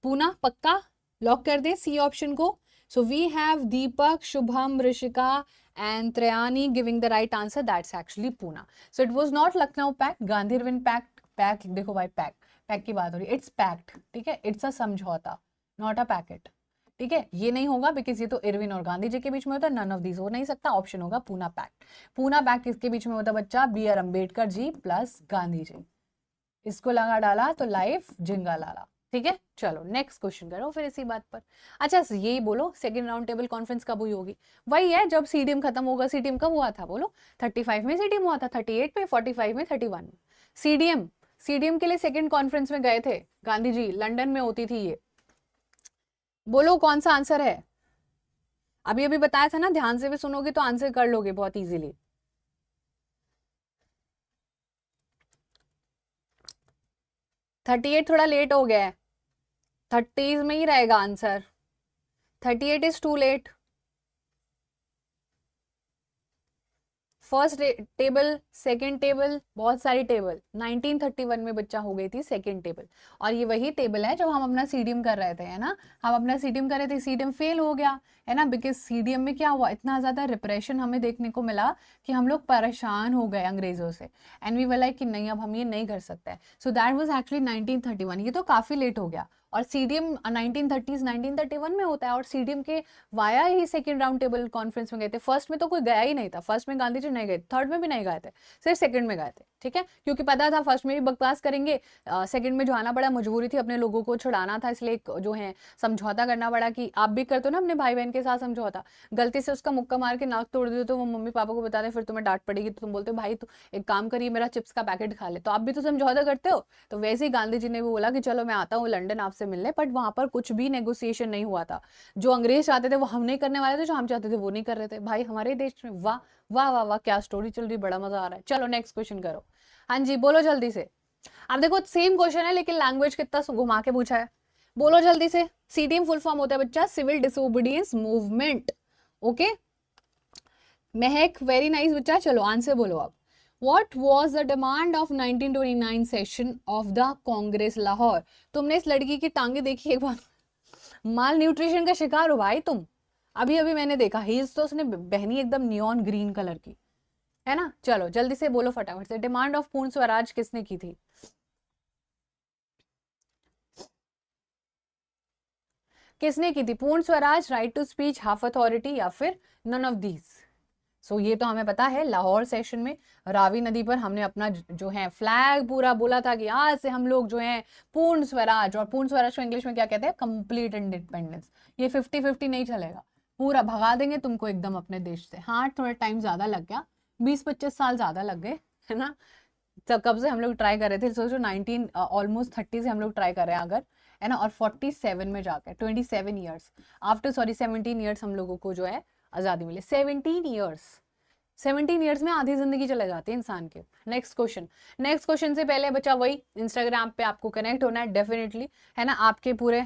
पूना पक्का लॉक कर दे सी ऑप्शन को। So we have Deepak, Shubham, Rishika and Trayani giving the right answer. That's actually Pune. So it was not Lucknow pact, Gandhi Irwin pact, pact देखो भाई पैक की बात हो रही है, it's pact, ठीक है, it's a समझौता, not a packet, ठीक है। ये नहीं होगा बिकॉज ये तो इरविन और गांधी जी के बीच में होता है, नन ऑफ दीज हो नहीं सकता। ऑप्शन होगा पूना पैक्ट। पूना पैक्ट किसके बीच में होता बच्चा, B R Ambedkar ji plus Gandhi ji. इसको लगा डाला तो लाइफ जिंगा लाला, ठीक है। चलो नेक्स्ट क्वेश्चन करो फिर इसी बात पर। अच्छा यही बोलो, सेकंड राउंड टेबल कॉन्फ्रेंस कब हुई होगी। वही है जब सीडीएम खत्म होगा। सीडीएम कब हुआ था बोलो, 35 में सीडीएम हुआ था, 38 में, 45 में, 31 में। सीडीएम के लिए सेकंड कॉन्फ्रेंस में गए थे गांधी जी, लंदन में होती थी ये, बोलो कौन सा आंसर है। अभी अभी बताया था ना, ध्यान से भी सुनोगे तो आंसर कर लोगे बहुत इजीली। 38 थोड़ा लेट हो गया है, 30s में ही रहेगा answer. 38 is too late. First table, second table, बहुत सारी टेबल। 1931 में बच्चा हो गई थी सेकंड टेबल। और ये वही टेबल है जब हम अपना सीडीएम कर रहे थे, है ना। हम अपना सीडीएम कर रहे थे, सीडीएम फेल हो गया, है ना, बिकॉज सीडीएम में क्या हुआ, इतना ज्यादा रिप्रेशन हमें देखने को मिला कि हम लोग परेशान हो गए अंग्रेजों से। एंड वी वर लाइक कि नहीं, अब हम ये नहीं कर सकते। सो दैट वाज एक्चुअली 1931। ये तो काफी लेट हो गया। और सीडीएम 1930s 1931 में होता है, और सीडीएम के वाया ही सेकंड राउंड टेबल कॉन्फ्रेंस में गए थे। फर्स्ट में तो कोई गया ही नहीं था, फर्स्ट में गांधी जी नहीं गए, थर्ड में भी नहीं गए थे, सिर्फ सेकंड में गए थे। ठीक है, क्योंकि पता था फर्स्ट में भी बकवास करेंगे, सेकंड में जो आना पड़ा, मजबूरी थी, अपने लोगों को छुड़ाना था, इसलिए जो है समझौता करना पड़ा। कि आप भी करते हो ना अपने भाई बहन के साथ समझौता, गलती से उसका मुक्का मार के नाक तोड़ दो तो वो मम्मी पापा को बता दें, फिर तुम्हें डांट पड़ेगी, तो तुम बोलते हो भाई तो एक काम करिए मेरा चिप्स का पैकेट खा ले, तो आप भी तो समझौता करते हो। तो वैसे ही गांधी जी ने भी बोला कि चलो मैं आता हूँ लंदन आपसे मिलने, बट वहां पर कुछ भी नेगोशिएशन नहीं हुआ था। जो अंग्रेज चाहते थे वो हम नहीं करने वाले थे, जो हम चाहते थे वो नहीं कर रहे थे भाई हमारे देश में। वाह वाह वाह वाह, क्या स्टोरी चल रही, बड़ा मजा आ रहा है। चलो नेक्स्ट क्वेश्चन करो। हाँ जी बोलो जल्दी से। अब देखो सेम क्वेश्चन है लेकिन लैंग्वेज कितना घुमा के पूछा है। बोलो जल्दी से। सीडीएम फुल फॉर्म होता है बच्चा सिविल डिसोबीडियंस मूवमेंट। ओके, महक वेरी नाइस बच्चा। चलो आंसर बोलो अब। What was the demand of 1929 session of the Congress Lahore. तुमने इस लड़की की टांगे देखी एक बार, माल न्यूट्रिशन का शिकार हो भाई तुम। अभी अभी मैंने देखा, हील्स तो उसने बहनी एकदम नियॉन ग्रीन कलर की, है ना। चलो जल्दी से बोलो फटाफट से, डिमांड ऑफ पूर्ण स्वराज किसने की थी। किसने की थी Purna Swaraj, right to speech, half authority, या फिर नन ऑफ दीज। सो ये तो हमें पता है, लाहौर सेशन में रावी नदी पर हमने अपना जो है फ्लैग पूरा बोला था कि आज से हम लोग जो है पूर्ण स्वराज, और पूर्ण स्वराज को इंग्लिश में क्या कहते हैं, कंप्लीट इंडिपेंडेंस। ये 50-50 नहीं चलेगा, पूरा भगा देंगे तुमको एकदम अपने देश से। हाँ थोड़ा टाइम ज्यादा लग गया, 20-25 साल ज्यादा लग गए, है ना। तो कब से हम लोग ट्राई कर रहे थे, सोचो 19 ऑलमोस्ट 30 से हम लोग ट्राई कर रहे हैं अगर, है ना। और 47 में जाकर 27 ईयर्स आफ्टर, सॉरी 17 ईयर्स हम लोगों को जो है आजादी मिली। 17 ईयर्स, 17 ईयर्स में आधी जिंदगी चले जाती है इंसान के। Next question. नेक्स्ट क्वेश्चन से पहले बच्चा वही, इंस्टाग्राम पे आपको कनेक्ट होना है डेफिनेटली, है ना, आपके पूरे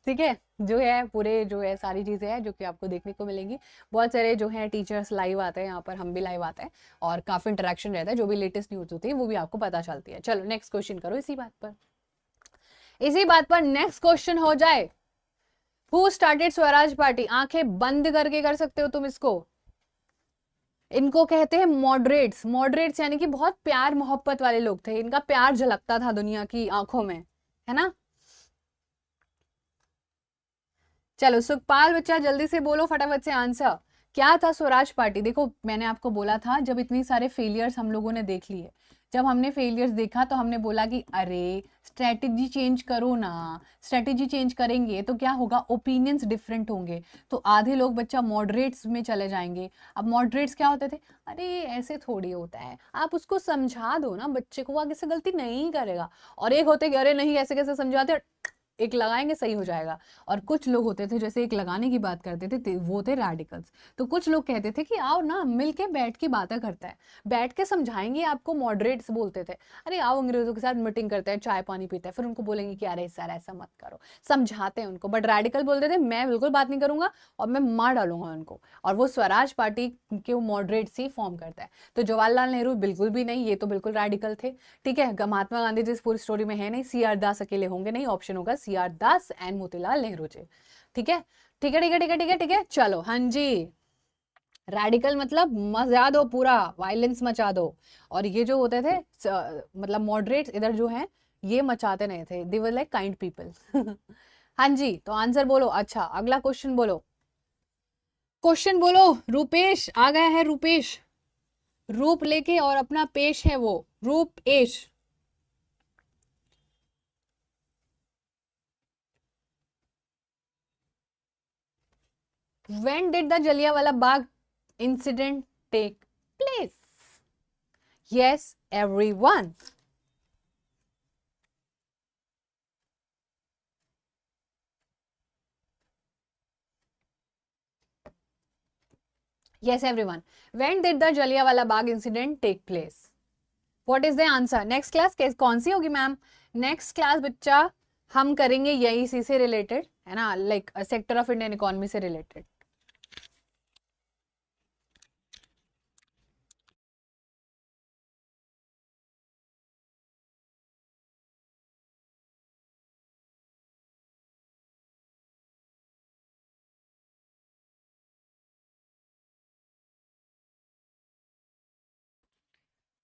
ठीक है, जो है पूरे जो है सारी चीजें हैं जो कि आपको देखने को मिलेंगी। बहुत सारे जो है टीचर्स लाइव आते हैं यहाँ पर, हम भी लाइव आते हैं, और काफी इंटरेक्शन रहता है, जो भी लेटेस्ट न्यूज होती है वो भी आपको पता चलती है। चलो नेक्स्ट क्वेश्चन करो इसी बात पर, इसी बात पर नेक्स्ट क्वेश्चन हो जाए। Who started Swaraj party. आंखें बंद करके कर सकते हो तुम इसको। इनको कहते हैं मॉडरेट्स। मॉडरेट्स यानी कि बहुत प्यार मोहब्बत वाले लोग थे, इनका प्यार झलकता था दुनिया की आंखों में, है ना। चलो सुखपाल बच्चा जल्दी से बोलो फटाफट से आंसर। क्या था स्वराज पार्टी। देखो मैंने आपको बोला था, जब इतनी सारे फेलियर्स हम लोगों ने देख लिए, जब हमने फेलियर्स देखा तो हमने बोला कि अरे स्ट्रेटेजी चेंज करो ना। स्ट्रेटेजी चेंज करेंगे तो क्या होगा, ओपिनियंस डिफरेंट होंगे, तो आधे लोग बच्चा मॉडरेट्स में चले जाएंगे। अब मॉडरेट्स क्या होते थे, अरे ऐसे थोड़ी होता है, आप उसको समझा दो ना बच्चे को, वो आगे से गलती नहीं करेगा। और एक होते कि अरे नहीं ऐसे कैसे समझाते, एक लगाएंगे सही हो जाएगा। और कुछ लोग होते थे, जैसे एक लगाने की बात करते थे, वो थे रेडिकल्स। तो कुछ लोग कहते थे कि आओ ना मिलके बैठ के बातें करते हैं, बैठ के समझाएंगे आपको। मॉडरेट्स बोलते थे अरे आओ अंग्रेजों के साथ मीटिंग करते हैं, चाय पानी पीते हैं, फिर उनको बोलेंगे कि अरे सर ऐसा मत करो, समझाते हैं उनको। बट रेडिकल बोलते थे मैं बिल्कुल बात नहीं करूंगा और मैं मार डालूंगा उनको। और वो स्वराज पार्टी के वो मॉडरेट्स ही फॉर्म करता है। तो जवाहरलाल नेहरू बिल्कुल भी नहीं, ये तो बिल्कुल रेडिकल थे। ठीक है, महात्मा गांधी जी इस पूरी स्टोरी में है नहीं, सी आर दास अकेले होंगे नहीं, ऑप्शन होगा C R Das and Motilal Nehru ji. ठीक है ठीक है ठीक है ठीक है ठीक है ठीक है। चलो हाँ जी, रेडिकल मतलब मजा दो, पूरा वायलेंस मचा दो। और ये जो होते थे मतलब मॉडरेट इधर जो है, ये मचाते नहीं थे, दे वर लाइक काइंड पीपल। हाँ जी तो आंसर बोलो। अच्छा अगला क्वेश्चन बोलो, क्वेश्चन बोलो। रूपेश आ गया है, रूपेश रूप लेके, और अपना पेश है वो Rupesh. When did the Jallianwala Bagh incident take place? Yes, everyone. Yes, everyone. When did the Jallianwala Bagh incident take place? What is the answer? Next class कौन सी होगी मैम? Next class बच्चा हम करेंगे यही इसी से रिलेटेड, है ना, like sector of Indian economy से रिलेटेड.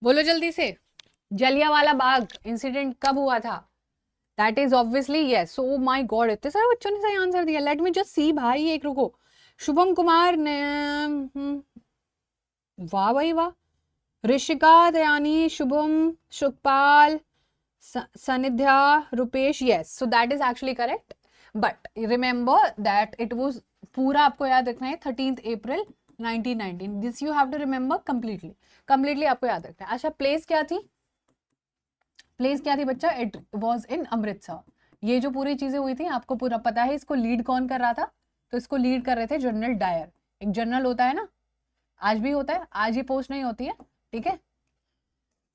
बोलो जल्दी से. जलियांवाला बाग इंसिडेंट कब हुआ था? That is obviously yes. O my God, इतने सारे बच्चों ने सही आंसर दिया. लेट मी जस्ट सी भाई, एक रुको. शुभम कुमार ने, वाह भाई वाह. Rishika, Dayani, Shubham, Sukhpal, Sanidhya, Rupesh. Yes, so that is actually correct. But remember that it was, पूरा आपको याद रखना है, 13 April 1919. This you have to remember completely आपको याद रखना है. अच्छा, प्लेस क्या थी? प्लेस क्या थी बच्चा? It was in Amritsar. ये जो पूरी चीजें हुई थी आपको पूरा पता है. इसको लीड कौन कर रहा था? तो इसको लीड कर रहे थे जनरल डायर. एक जनरल होता है ना, आज भी होता है, आज ये पोस्ट नहीं होती है, ठीक है,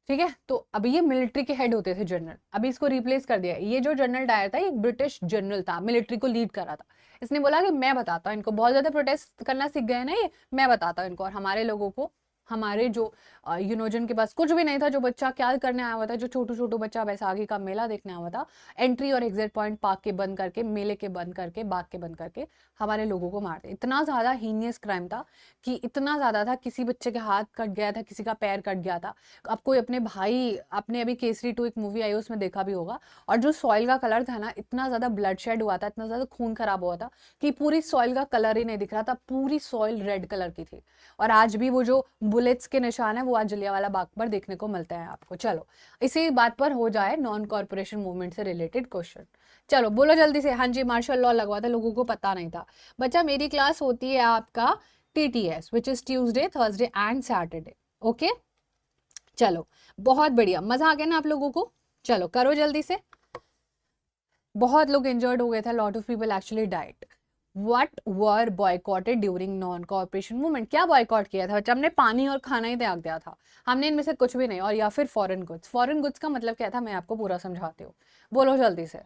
ठीक है. तो अभी ये मिलिट्री के हेड होते थे जनरल, अभी इसको रिप्लेस कर दिया. ये जो जनरल डायर था, ये ब्रिटिश जनरल था, मिलिट्री को लीड कर रहा था. इसने बोला कि मैं बताता हूँ इनको, बहुत ज्यादा प्रोटेस्ट करना सीख गए ना ये, मैं बताता हूँ इनको. और हमारे लोगों को, हमारे जो यूनोजन के पास कुछ भी नहीं था, जो बच्चा क्या करने आया हुआ था, जो छोटू बच्चा बैसाखी का मेला देखने आया हुआ था, एंट्री और एग्जिट पॉइंट पार्क के बंद करके, मेले के बंद करके, बाग के बंद करके हमारे लोगों को मारते. इतना ज्यादा हीनियस क्राइम था कि इतना ज्यादा था, किसी बच्चे के हाथ कट गया था, किसी का पैर कट गया था. अब कोई अपने भाई, आपने अभी केसरी 2 एक मूवी आई है उसमें देखा भी होगा, और जो सॉइल का कलर था ना, इतना ज्यादा ब्लड शेड हुआ था, इतना ज्यादा खून खराब हुआ था कि पूरी सॉइल का कलर ही नहीं दिख रहा था, पूरी सॉइल रेड कलर की थी. और आज भी वो जो बुलेट्स के निशान है वो आज जलियांवाला बाग पर देखने को मिलता है आपको. चलो, इसी बात पर हो जाए नॉन कॉर्पोरेशन मूवमेंट से रिलेटेड क्वेश्चन. चलो बोलो जल्दी से. हाँ जी, मार्शल लॉ लगवा था, लोगों को पता नहीं था. बच्चा मेरी क्लास होती है आपका TTS, which is Tuesday, Thursday and Saturday. Okay, चलो बहुत बढ़िया, मजा आ गया ना आप लोगों को? चलो करो जल्दी से. बहुत लोग इंजर्ड हो गए थे, lot of people actually died. What were boycotted during non-cooperation movement? क्या बॉयकॉट किया था बच्चा? हमने पानी और खाना ही त्याग दिया था. हमने इनमें से कुछ भी नहीं. और या फिर फॉरेन गुड्स. फॉरेन गुड्स का मतलब क्या था, मैं आपको पूरा समझाती हूँ. बोलो जल्दी से.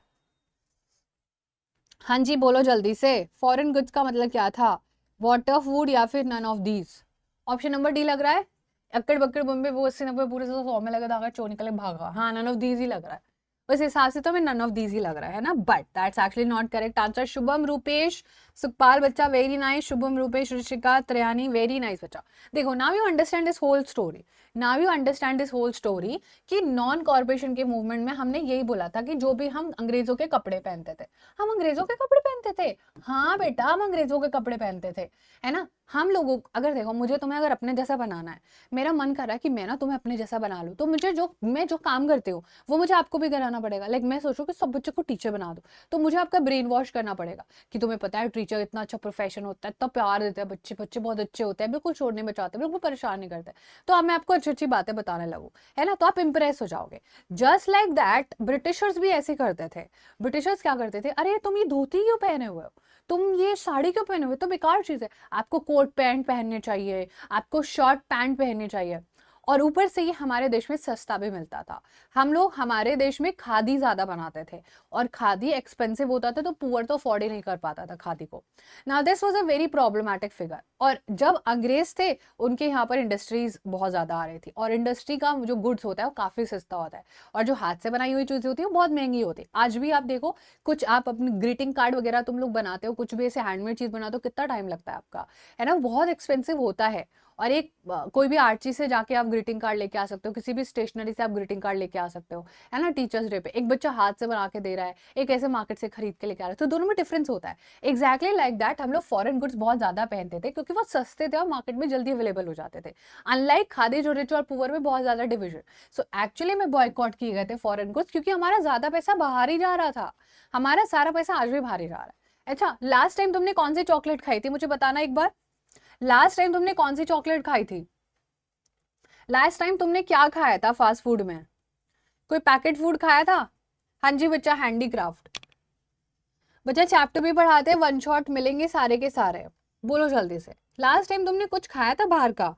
हाँ जी, बोलो जल्दी से. फॉरेन गुड्स का मतलब क्या था? वाटर, फूड, या फिर none of these. Option number D लग रहा है. अक्कड़ बक्कड़ बम्बे वो 80-90 पूरे 100 में लगा धागा, चो निकले भागा. हाँ, नन ऑफ दीज ही लग रहा है. उस हिसाब से तो हमें नन ऑफ दीज ही लग रहा है ना, but that's actually not correct answer. Shubham, Rupesh, Sukhpal बच्चा very nice. Shubham, Rupesh, Rishika, Trayani very nice बच्चा. देखो, now you understand this whole story. Now you understand this whole story कि नॉन कॉर्पोरेशन के मूवमेंट में हमने यही बोला था कि जो भी हम अंग्रेजों के कपड़े पहनते थे, हम अंग्रेजों के कपड़े पहनते थे. हाँ बेटा, हम अंग्रेजों के कपड़े पहनते थे, है ना. हम लोगों, अगर देखो, मुझे तुम्हें अगर अपने जैसा बनाना है, मेरा मन कर रहा है कि मैं ना तुम्हें अपने जैसा बना लूं, तो मुझे जो मैं जो काम करती हूँ वो मुझे आपको भी कराना पड़ेगा. लाइक मैं सोचूं कि सब बच्चों को टीचर बना दो, तो मुझे आपका ब्रेन वॉश करना पड़ेगा कि तुम्हें पता है टीचर इतना अच्छा प्रोफेशन होता है, इतना प्यार देते हैं बच्चे, बच्चे बहुत अच्छे होते हैं, बिल्कुल छोड़ने में चाहते हैं, बिल्कुल परेशान नहीं करते. तो अब मैं आपको अच्छी अच्छी बातें बताने लगूं, है ना, तो आप इंप्रेस हो जाओगे. जस्ट लाइक दैट ब्रिटिशर्स भी ऐसे करते थे. ब्रिटिशर्स क्या करते थे? अरे तुम ये धोती क्यों पहने हुए हो, तुम ये साड़ी क्यों पहने हुए, तो बेकार चीज है. आपको कोट पैंट पहनने चाहिए, आपको शर्ट पैंट पहनने चाहिए. और ऊपर से ये हमारे देश में सस्ता भी मिलता था. हम लोग हमारे देश में खादी ज्यादा बनाते थे, और खादी एक्सपेंसिव होता था, तो पुअर तो अफोर्ड ही नहीं कर पाता था खादी को. Now this was a very problematic figure. और जब अंग्रेज थे, उनके यहाँ पर इंडस्ट्रीज बहुत ज्यादा आ रही थी, और इंडस्ट्री का जो गुड्स होता है वो काफी सस्ता होता है, और जो हाथ से बनाई हुई चीजें होती है वो बहुत महंगी होती है. आज भी आप देखो, कुछ आप अपनी ग्रीटिंग कार्ड वगैरह तुम लोग बनाते हो, कुछ भी ऐसे हैंडमेड चीज बनाते हो, कितना टाइम लगता है आपका, है ना, बहुत एक्सपेंसिव होता है. और एक कोई भी आर्ची से जाके आप ग्रीटिंग कार्ड लेके आ सकते हो, किसी भी स्टेशनरी से आप ग्रीटिंग कार्ड लेके आ सकते हो, है ना. टीचर्स डे पे एक बच्चा हाथ से बना के दे रहा है, एक ऐसे मार्केट से खरीद के लेके आ रहा है, तो दोनों में डिफरेंस होता है. एग्जैक्टली लाइक दैट हम लोग फॉरेन गुड्स बहुत ज्यादा पहनते थे, क्योंकि वो सस्ते थे और मार्केट में जल्दी अवेलेबल हो जाते थे. अनलाइक खादी, जो रिच और पुअर में बहुत ज्यादा डिविजन. सो एक्चुअली में बॉयकॉट किए गए थे फॉरेन गुड्स, क्योंकि हमारा ज्यादा पैसा बाहर ही जा रहा था. हमारा सारा पैसा आज भी बाहर ही जा रहा है. अच्छा, लास्ट टाइम तुमने कौन सी चॉकलेट खाई थी, मुझे बताना एक बार. लास्ट टाइम तुमने कौन सी चॉकलेट खाई थी? लास्ट टाइम तुमने क्या खाया था फास्ट फूड में? कोई पैकेट फूड खाया था? हाँ जी बच्चा, हैंडीक्राफ्ट. बच्चा चैप्टर भी पढ़ाते हैं, वन शॉट मिलेंगे सारे के सारे. बोलो जल्दी से. लास्ट टाइम तुमने कुछ खाया था बाहर का,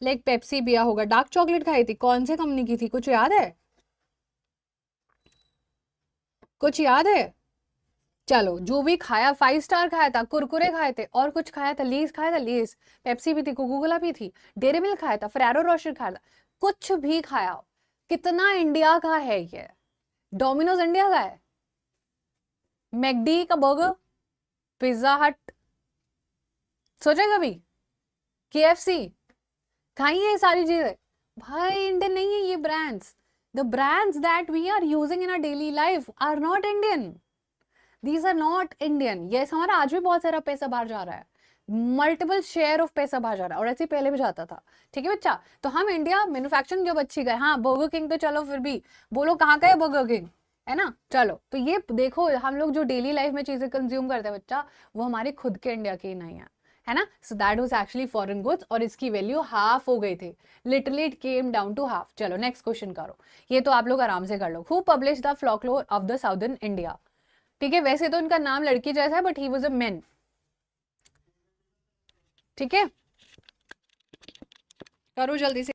लाइक पेप्सी पिया होगा, डार्क चॉकलेट खाई थी, कौन से कंपनी की थी, कुछ याद है? कुछ याद है? चलो जो भी खाया, 5 स्टार खाया था, कुरकुरे खाए थे, और कुछ खाया था, लेस खाया था, लेस, पेप्सी भी थी, कोको कोला भी थी, डेयरी मिल्क खाया था, फेरेरो रोशर खाया था, कुछ भी खाया हो। कितना इंडिया का है ये? डोमिनोज इंडिया का है, मैकडी का बर्गर, पिज्जा हट, सोचा कभी? केएफसी खाई है ये सारी चीजें? भाई इंडियन नहीं है ये brands. The brands that we are using in our daily life are not Indian, these are not Indian. ये हमारा आज भी बहुत सारा पैसा बाहर जा रहा है, मल्टीपल शेयर ऑफ पैसा बाहर जा रहा है, और ऐसे पहले भी जाता था। ठीक है बच्चा, तो हम इंडिया मैन्युफैक्चरिंग जब अच्छी गए, हाँ बर्गर किंग तो चलो फिर भी बोलो कहाँ का है बर्गर किंग, है ना। चलो तो ये देखो, हम लोग जो डेली लाइफ में चीजें कंज्यूम करते हैं बच्चा, वो हमारे खुद के इंडिया की ही नहीं है ना। So that was actually foreign goods, और इसकी वैल्यू हाफ हो गई थी, literally it came down to half. चलो नेक्स्ट क्वेश्चन करो, ये तो आप लोग आराम से कर लो। Who publish the folklore of the southern India? ठीक है, वैसे तो इनका नाम लड़की जैसा है, but he was a man. ठीक है, करो जल्दी से।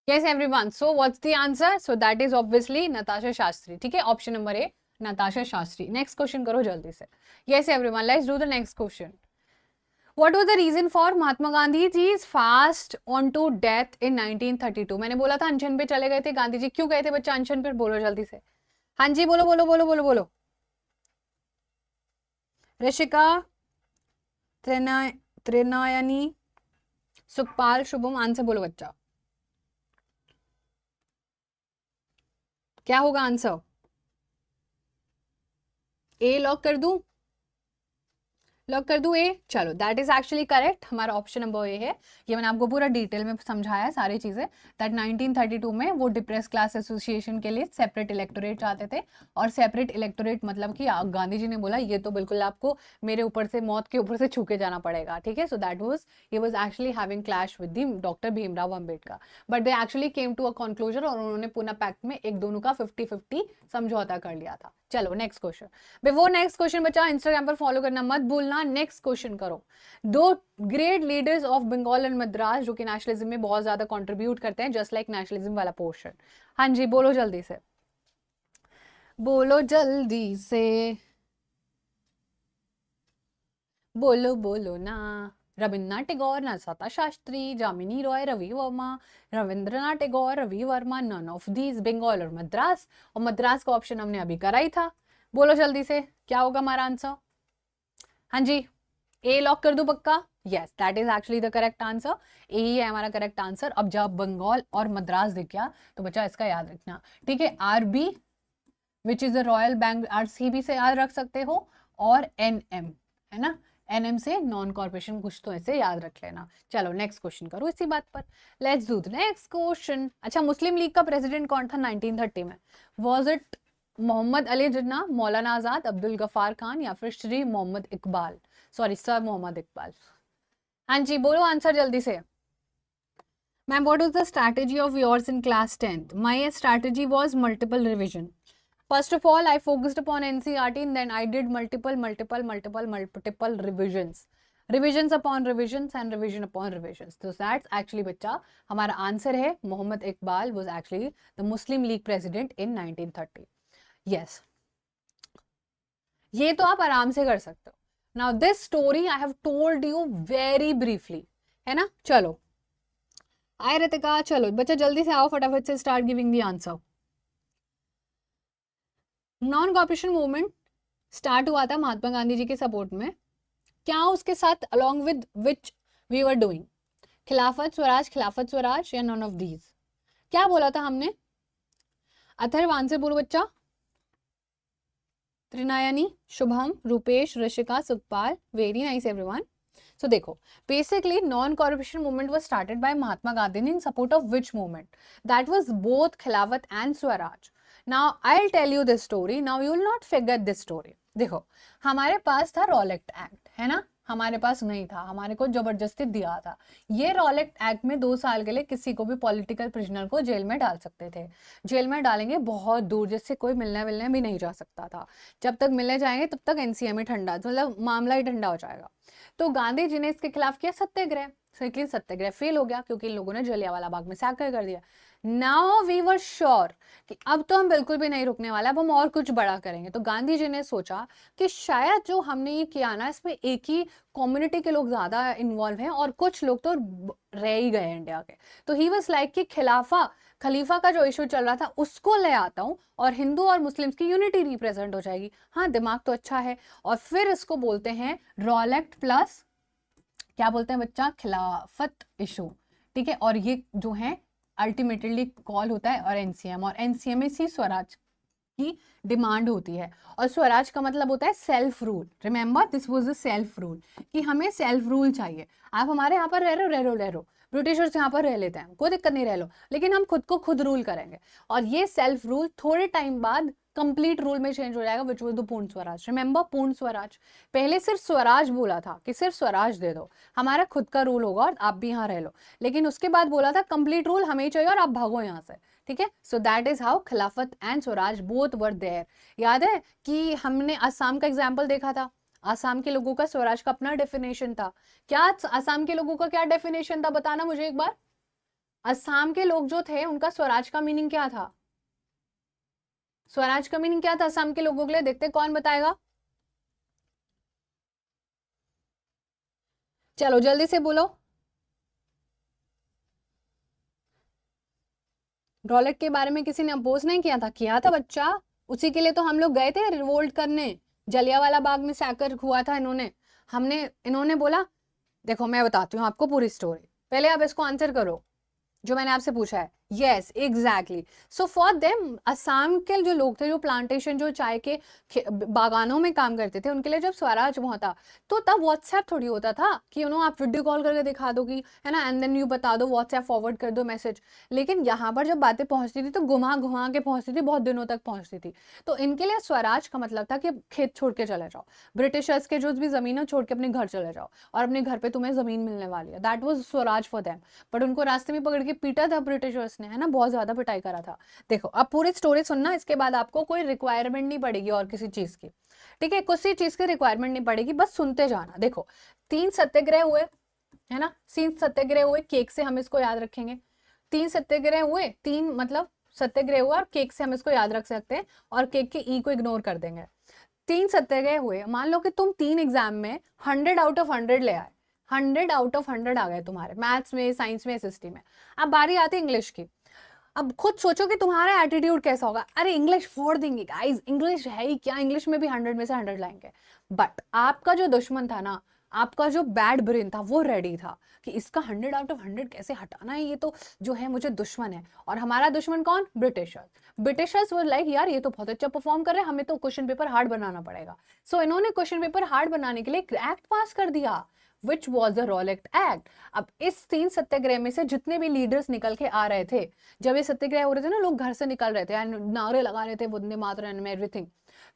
Yes everyone, so what's the answer? So that is obviously Natasha Shastri. ठीक है, option number A Natasha Shastri. Next question करो जल्दी से। Yes everyone, let's do the next question. What was the reason for Mahatma Gandhi's fast on to death in 1932? मैंने बोला था अनशन पे चले गए थे गांधी जी, क्यों गए थे बच्चा अनशन पे? बोलो जल्दी से। हाँ जी बोलो बोलो बोलो बोलो बोलो। ऋषिका, त्रिनयनी, सुखपाल, शुभम, आंसर बोलो बच्चा, क्या होगा आंसर? ए लॉक कर दूं? लॉक कर दूं ए? चलो दैट इज एक्चुअली करेक्ट, हमारा ऑप्शन नंबर ए है। ये मैंने आपको पूरा डिटेल में समझाया है सारी चीजें, दैट 1932 में वो डिप्रेस क्लास एसोसिएशन के लिए सेपरेट इलेक्टोरेट चाहते थे, और सेपरेट इलेक्टोरेट मतलब कि गांधी जी ने बोला ये तो बिल्कुल आपको मेरे ऊपर से, मौत के ऊपर से छू के जाना पड़ेगा। ठीक है, so that was, he was actually having clash with the doctor Bhimrao Ambedkar, but they actually came to a conclusion, और उन्होंने पूना पैक्ट में एक दोनों का 50-50 समझौता कर लिया था। चलो next question. Before next question बच्चा, इंस्टाग्राम पर फॉलो करना मत भूलना। नेक्स्ट क्वेश्चन करो। दो great leaders of Bengal and Madras जो कि नेशनलिज्म में बहुत ज्यादा कंट्रीब्यूट करते हैं, जस्ट लाइक नेशनलिज्म वाला पोर्शन। हाँ जी बोलो जल्दी से, बोलो जल्दी से, बोलो बोलो ना। Rabindranath Tagore, Narsatta Shastri, Jamini Roy, Ravi Varma, Rabindranath Tagore, Ravi Varma, none of these, Bengal और मद्रास। और मद्रास का ऑप्शन हमने अभी करा ही था। बोलो जल्दी से क्या होगा हमारा आंसर। हाँ जी, ए लॉक कर दूं पक्का? Yes, that is actually the correct answer. ए ही है हमारा करेक्ट आंसर। अब जब बंगाल और मद्रास दिख गया तो बच्चा इसका याद रखना, ठीक है। RB which is the royal bank, RCB से याद रख सकते हो, और एनएम है ना, एनएम से नॉन कॉर्पोरेशन, कुछ तो ऐसे याद रख लेना। चलो नेक्स्ट क्वेश्चन करो इसी बात पर। Let's do the next question. अच्छा, मुस्लिम लीग का प्रेसिडेंट कौन था 1930 में? वाज इट मोहम्मद अली जिन्ना, मौलाना आजाद, अब्दुल गफार खान, या फिर श्री मोहम्मद इकबाल, सॉरी सर मोहम्मद इकबाल? हाँ जी, बोलो आंसर जल्दी से। Ma'am, what is the strategy of yours in class 10th? My strategy was multiple revision. First of all, I focused upon NCERT and then I did multiple revisions. Revisions upon revisions and revision upon revisions. So that's actually बच्चा हमारा आंसर है, Mohammad Iqbal was actually the Muslim League president in 1930. Yes. ये तो आप आराम से कर सकते हो. Now this story I have told you very briefly. है ना? चलो. आए रितिका, चलो बच्चा जल्दी से आओ, फटाफट से start giving the answer. Non corporation movement start हुआ था महात्मा गांधी जी के सपोर्ट में, क्या उसके साथ along with which we were doing? Khilafat Swaraj या नॉन ऑफ दीज? क्या बोला था हमने? अथर्व आंसर बोलो बच्चा। Trinayani, Shubham, Rupesh, Rishika, Sukhpal, very nice everyone. So देखो, basically non corporation movement was started by Mahatma Gandhi in support of which movement? That was both Khilafat and Swaraj. Now I'll tell you this story. Now you will not forget this story. देखो, हमारे पास था रॉलेट एक्ट, है ना? हमारे पास नहीं था, हमारे को जबरदस्ती दिया था। ये रॉलेट एक्ट में 2 साल के लिए किसी को भी पॉलिटिकल प्रिजनर को जेल में डाल सकते थे। जेल में डालेंगे बहुत दूर, जिससे कोई मिलने भी नहीं जा सकता था। जब तक मिलने जाएंगे तब तक एनसीए में ठंडा, मतलब मामला ही ठंडा हो जाएगा। तो गांधी जी ने इसके खिलाफ किया सत्याग्रह, लेकिन सत्याग्रह फेल हो गया क्योंकि इन लोगों ने जलियांवाला बाग में सैक्टर कर दिया। नाउ वी वर श्योर कि अब तो हम बिल्कुल भी नहीं रुकने वाला, अब हम और कुछ बड़ा करेंगे। तो गांधी जी ने सोचा कि शायद जो हमने ये किया ना, इसमें एक ही कम्युनिटी के लोग ज्यादा इन्वॉल्व हैं और कुछ लोग तो रह ही गए इंडिया के। तो ही वाज लाइक कि खलीफा का जो इशू चल रहा था उसको ले आता हूँ और हिंदू और मुस्लिम्स की यूनिटी रिप्रेजेंट हो जाएगी। हाँ, दिमाग तो अच्छा है। और फिर इसको बोलते हैं रॉलेट प्लस क्या बोलते हैं बच्चा? खिलाफत इशू, ठीक है। और ये जो है अल्टीमेटली कॉल होता है और एनसीएम, और एनसीएम सी स्वराज की डिमांड होती है। और स्वराज का मतलब होता है self rule. Remember, this was the self rule, कि हमें सेल्फ रूल चाहिए। आप हमारे यहाँ पर रह रहे हो, ब्रिटिशर्स यहाँ पर रह लेते हैं, कोई दिक्कत नहीं, रह लो, लेकिन हम खुद को खुद रूल करेंगे। और ये सेल्फ रूल थोड़े टाइम बाद कंप्लीट रूल में चेंज हो जाएगा, विच वाज द पूर्ण स्वराज। रिमेंबर, पूर्ण स्वराज। पहले सिर्फ स्वराज बोला था कि सिर्फ स्वराज दे दो, हमारा खुद का रूल होगा और आप भी यहाँ रह लो। लेकिन उसके बाद बोला था कंप्लीट रूल हमें चाहिए और आप भागो यहाँ से, ठीक है। So that is how Khilafat and Swaraj both were there. याद है कि हमने असम का एग्जाम्पल देखा था। असम के लोगों का स्वराज का अपना डेफिनेशन था। क्या असम के लोगों का क्या डेफिनेशन था, बताना मुझे एक बार। असम के लोग जो थे उनका स्वराज का मीनिंग क्या था? स्वराज का मीनिंग क्या था असम के लोगों के लिए? देखते कौन बताएगा। चलो जल्दी से बोलो। रॉलेट के बारे में किसी ने अपोज नहीं किया था? किया था बच्चा, उसी के लिए तो हम लोग गए थे रिवोल्ट करने। जलियांवाला बाग में सैकर हुआ था इन्होंने बोला। देखो मैं बताती हूँ आपको पूरी स्टोरी, पहले आप इसको आंसर करो जो मैंने आपसे पूछा है। Yes, exactly. So for them, Assam के जो लोग थे, जो प्लांटेशन, जो चाय के बागानों में काम करते थे, उनके लिए जब स्वराज हुआ था तो तब व्हाट्सएप थोड़ी होता था कि आप वीडियो कॉल करके दिखा दो कि, है ना, एंड देन यू बता दो, व्हाट्सएप फॉरवर्ड कर दो मैसेज। लेकिन यहाँ पर जब बातें पहुंचती थी तो घुमा घुमा के पहुंचती थी, बहुत दिनों तक पहुंचती थी। तो इनके लिए स्वराज का मतलब था कि खेत छोड़ के चले जाओ, ब्रिटिशर्स के जो भी जमीन है छोड़ के अपने घर चले जाओ और अपने घर पे तुम्हें जमीन मिलने वाली है। That was Swaraj for them. But उनको रास्ते में पकड़ के पीटा था ब्रिटिशर्स ने, है ना, बहुत ज्यादा पिटाई करा था। देखो अब पूरी स्टोरी सुनना, इसके बाद आपको कोई रिक्वायरमेंट नहीं पड़ेगी और किसी चीज की, ठीक है, किसी चीज की रिक्वायरमेंट नहीं पड़ेगी, बस सुनते जाना। देखो 3 सत्याग्रह हुए, है ना, 3 सत्याग्रह हुए, केक से हम इसको याद रखेंगे। 3 सत्याग्रह हुए, 3 मतलब सत्याग्रह हुआ और केक से हम इसको याद रख सकते हैं और केक के ई को इग्नोर कर देंगे। 3 सत्याग्रह हुए, मान लो कि तुम 3 एग्जाम में 100 आउट ऑफ 100 ले आए, 100 आउट ऑफ 100 आ गए तुम्हारे मैथ्स में, साइंस में, एसएसटी में। अब बारी आती है इंग्लिश की। अब खुद सोचो कि तुम्हारा एटीट्यूड कैसा होगा। अरे इंग्लिश फोड़ देंगे गाइस, इंग्लिश है ही क्या, इंग्लिश में भी 100 में से 100 लाएंगे। बट आपका जो दुश्मन था ना, आपका जो बैड ब्रेन था, वो रेडी था कि इसका 100 आउट ऑफ 100 कैसे हटाना है, ये तो जो है मुझे दुश्मन है। और हमारा दुश्मन कौन? ब्रिटिशर्स। ब्रिटिशर्स वो लाइक यार ये तो बहुत अच्छा परफॉर्म कर रहे हैं, हमें तो क्वेश्चन पेपर हार्ड बनाना पड़ेगा। सो इन्होंने क्वेश्चन पेपर हार्ड बनाने के लिए एक एक्ट पास कर दिया, which was the Rowlatt act. अब इस 3 सत्याग्रह में से जितने भी लीडर्स निकल के आ रहे थे, जब ये सत्याग्रह हो रहे थे ना, लोग घर से निकल रहे थे एंड नारे लगा रहे थे वंदे मातरम एवरीथिंग,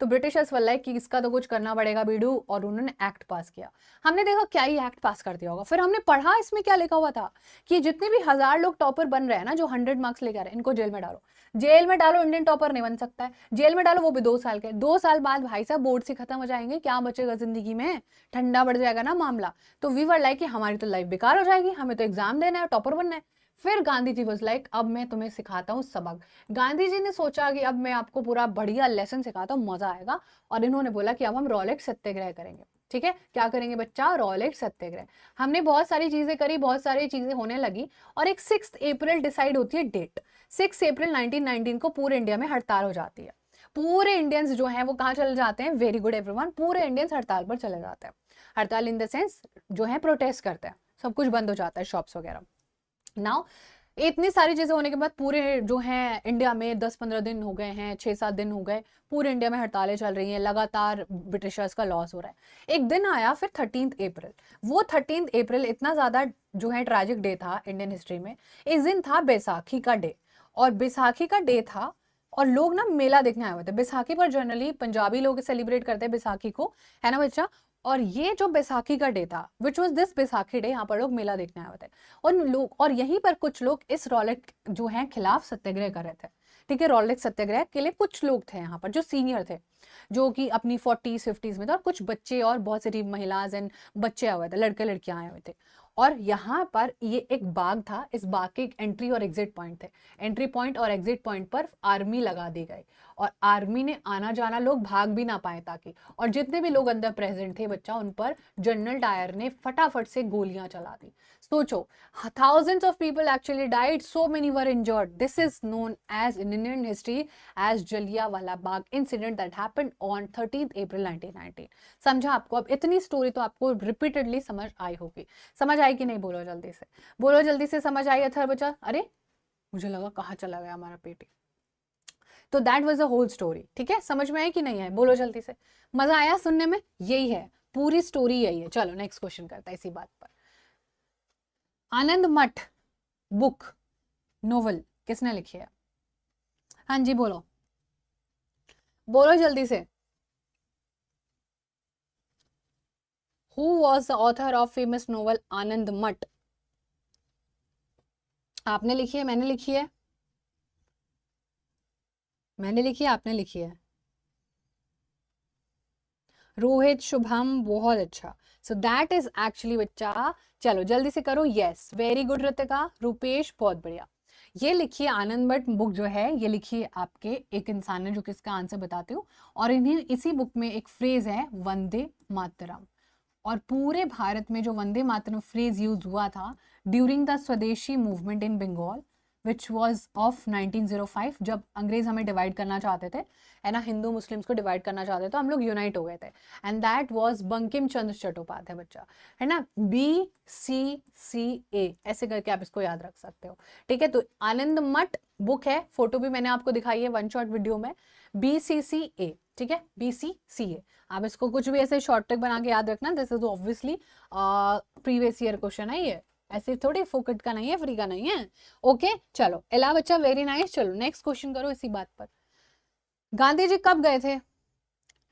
तो ब्रिटिशर्स वाला कि इसका तो कुछ करना पड़ेगा बीडू, और उन्होंने एक्ट पास किया। हमने देखा क्या ही एक्ट पास कर दिया होगा। फिर हमने पढ़ा इसमें क्या लिखा हुआ था कि जितने भी 1000 लोग टॉपर बन रहे हैं ना, जो 100 मार्क्स लेकर आ रहे हैं, इनको जेल में डालो। जेल में डालो, इंडियन टॉपर नहीं बन सकता है। जेल में डालो, वो भी 2 साल के। 2 साल बाद भाई साहब बोर्ड से खत्म हो जाएंगे, क्या बचेगा जिंदगी में, ठंडा बढ़ जाएगा ना मामला। तो वी वर लाइक कि हमारी तो लाइफ बेकार हो जाएगी, हमें तो एग्जाम देना है, टॉपर बनना है। फिर गांधी जी वाज लाइक अब मैं तुम्हें सिखाता हूँ सबक। गांधी जी ने सोचा कि अब मैं आपको पूरा बढ़िया लेसन सिखाता हूँ, मजा आएगा। और इन्होंने बोला कि अब हम रॉलेट सत्याग्रह करेंगे। ठीक है, क्या करेंगे बच्चा? रॉलेट सत्याग्रह। हमने बहुत सारी चीजें करी, बहुत सारी चीजें होने लगी, और एक 6 अप्रैल डिसाइड होती है डेट। 6 अप्रैल 1919 को पूरे इंडिया में हड़ताल हो जाती है। पूरे इंडियंस जो हैं वो कहाँ चले जाते हैं? वेरी गुड एवरीवन, पूरे इंडियंस हड़ताल पर चले जाते हैं। हड़ताल इन द सेंस जो है प्रोटेस्ट करते हैं, सब कुछ बंद हो जाता है, शॉप्स वगैरह। नाउ इतनी सारी चीजें होने के बाद पूरे जो है इंडिया में 10-15 दिन हो गए हैं, 6-7 दिन हो गए, पूरे इंडिया में हड़तालें चल रही हैं, लगातार ब्रिटिशर्स का लॉस हो रहा है। एक दिन आया फिर 13 अप्रैल। वो 13 अप्रैल इतना ज्यादा जो है ट्रैजिक डे था इंडियन हिस्ट्री में। इस दिन था बैसाखी का डे, और बैसाखी का डे था, और लोग ना मेला देखने आए हुए थे। बैसाखी पर जनरली पंजाबी लोग सेलिब्रेट करते हैं बैसाखी को, है ना बच्चा। और ये जो बैसाखी का डे था, which was this Baisakhi day, यहाँ पर लोग मेला देखने आए हुए थे। और लोग, और यहीं पर कुछ लोग इस रॉलेट जो है खिलाफ सत्याग्रह कर रहे थे। ठीक है, रॉलेट सत्याग्रह के लिए कुछ लोग थे यहाँ पर जो सीनियर थे, जो कि अपनी 40s-50s में थे, और कुछ बच्चे और बहुत सारी महिलाएं एंड बच्चे आए हुए थे, लड़के लड़कियां आए हुए थे। और यहाँ पर ये एक बाग था, इस बाग के एक एंट्री और एग्जिट पॉइंट थे। एंट्री पॉइंट और एग्जिट पॉइंट पर आर्मी लगा दी गई, और आर्मी ने आना जाना, लोग भाग भी ना पाए ताकि। और जितने भी लोग अंदर प्रेजेंट थे बच्चा, उन पर जनरल डायर ने फटाफट से गोलियां चला दी। सोचो, thousands of people actually died, so many were injured. This is known as in Indian history as Jallianwala Bagh incident that happened on 13th April 1919. समझा आपको? अब इतनी स्टोरी तो आपको रिपीटेडली समझ आई होगी। समझ आई कि नहीं? बोलो जल्दी से, बोलो जल्दी से, समझ आई अथर बच्चा? अरे मुझे लगा कहाँ चला गया हमारा पेटी। तो that was the whole story. ठीक है, समझ में आई कि नहीं है? बोलो जल्दी से। मजा आया सुनने में? यही है पूरी स्टोरी, यही है। चलो नेक्स्ट क्वेश्चन करता है इसी बात पर। आनंद मठ बुक, नोवेल किसने लिखी है? हाँ जी बोलो, बोलो जल्दी से। Who was the author of famous novel Anand Math? आपने लिखी है, मैंने लिखी है? मैंने लिखी है, आपने लिखी है? रोहित, शुभम, बहुत अच्छा। सो दैट इज एक्चुअली बच्चा, चलो जल्दी से करो। Yes, very good Ritika, Rupesh, बहुत बढ़िया। ये लिखिए आनंद मठ बुक जो है, ये लिखिए आपके एक इंसान ने, जो कि इसका आंसर बताती हूँ। और इन्हें इसी बुक में एक फ्रेज है वंदे मातरम, और पूरे भारत में जो वंदे मातरम फ्रेज यूज हुआ था during the Swadeshi movement in Bengal which was of 1905, जब अंग्रेज हमें डिवाइड करना चाहते थे, है ना, हिंदू मुस्लिम्स को डिवाइड करना चाहते थे, तो हम लोग यूनाइट हो गए थे। And that was Bankim Chandra Chattopadhyay बच्चा, है ना, BCCA ऐसे करके आप इसको याद रख सकते हो। ठीक है, तो आनंद मठ बुक है, फोटो भी मैंने आपको दिखाई है वन शॉट वीडियो में, BCCA। ठीक है, BCCA। आप इसको कुछ भी ऐसे शॉर्ट ट्रिक बना के याद रखना। This is obviously previous year question है ये, ऐसे थोड़ी फोकट का नहीं है, फ्री का नहीं है। ओके चलो, एला बच्चा, वेरी नाइस। चलो नेक्स्ट क्वेश्चन करो इसी बात पर। गांधी जी कब गए थे?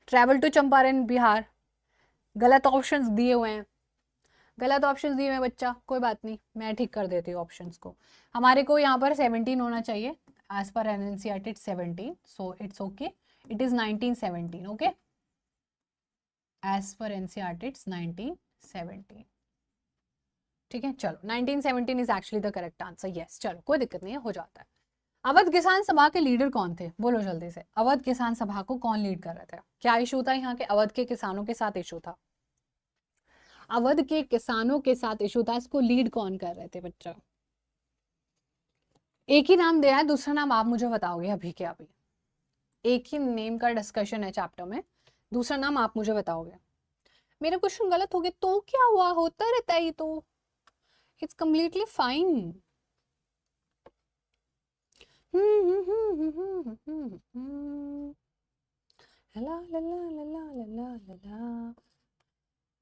Travel to Champaran Bihar. गलत ऑप्शंस दिए हुए हैं, गलत ऑप्शंस दिए हुए हैं बच्चा, कोई बात नहीं, मैं ठीक कर देती हूँ ऑप्शंस को। हमारे को यहाँ पर 17 होना चाहिए, एज पर NCERT 17, so it's okay, it is 1917। Okay, as पर NCERT इट्स 1917। ठीक है, चलो 1917 is actually the correct answer. Yes, चलो कोई दिक्कत नहीं है, हो जाता है। अवध किसान सभा के लीडर कौन थे? बोलो जल्दी से, अवध किसान सभा को कौन लीड कर रहे थे? क्या इशू था यहाँ के? अवध के किसानों के साथ इशू था। अवध के किसानों के साथ इशू था, इसको लीड कौन कर रहे थे बच्चा? एक ही नाम दिया है, दूसरा नाम आप मुझे बताओगे अभी के अभी। एक ही नेम का डिस्कशन है चैप्टर में, दूसरा नाम आप मुझे बताओगे। मेरे क्वेश्चन गलत हो गए तो क्या हुआ, होता रहता है ये तो, it's completely fine.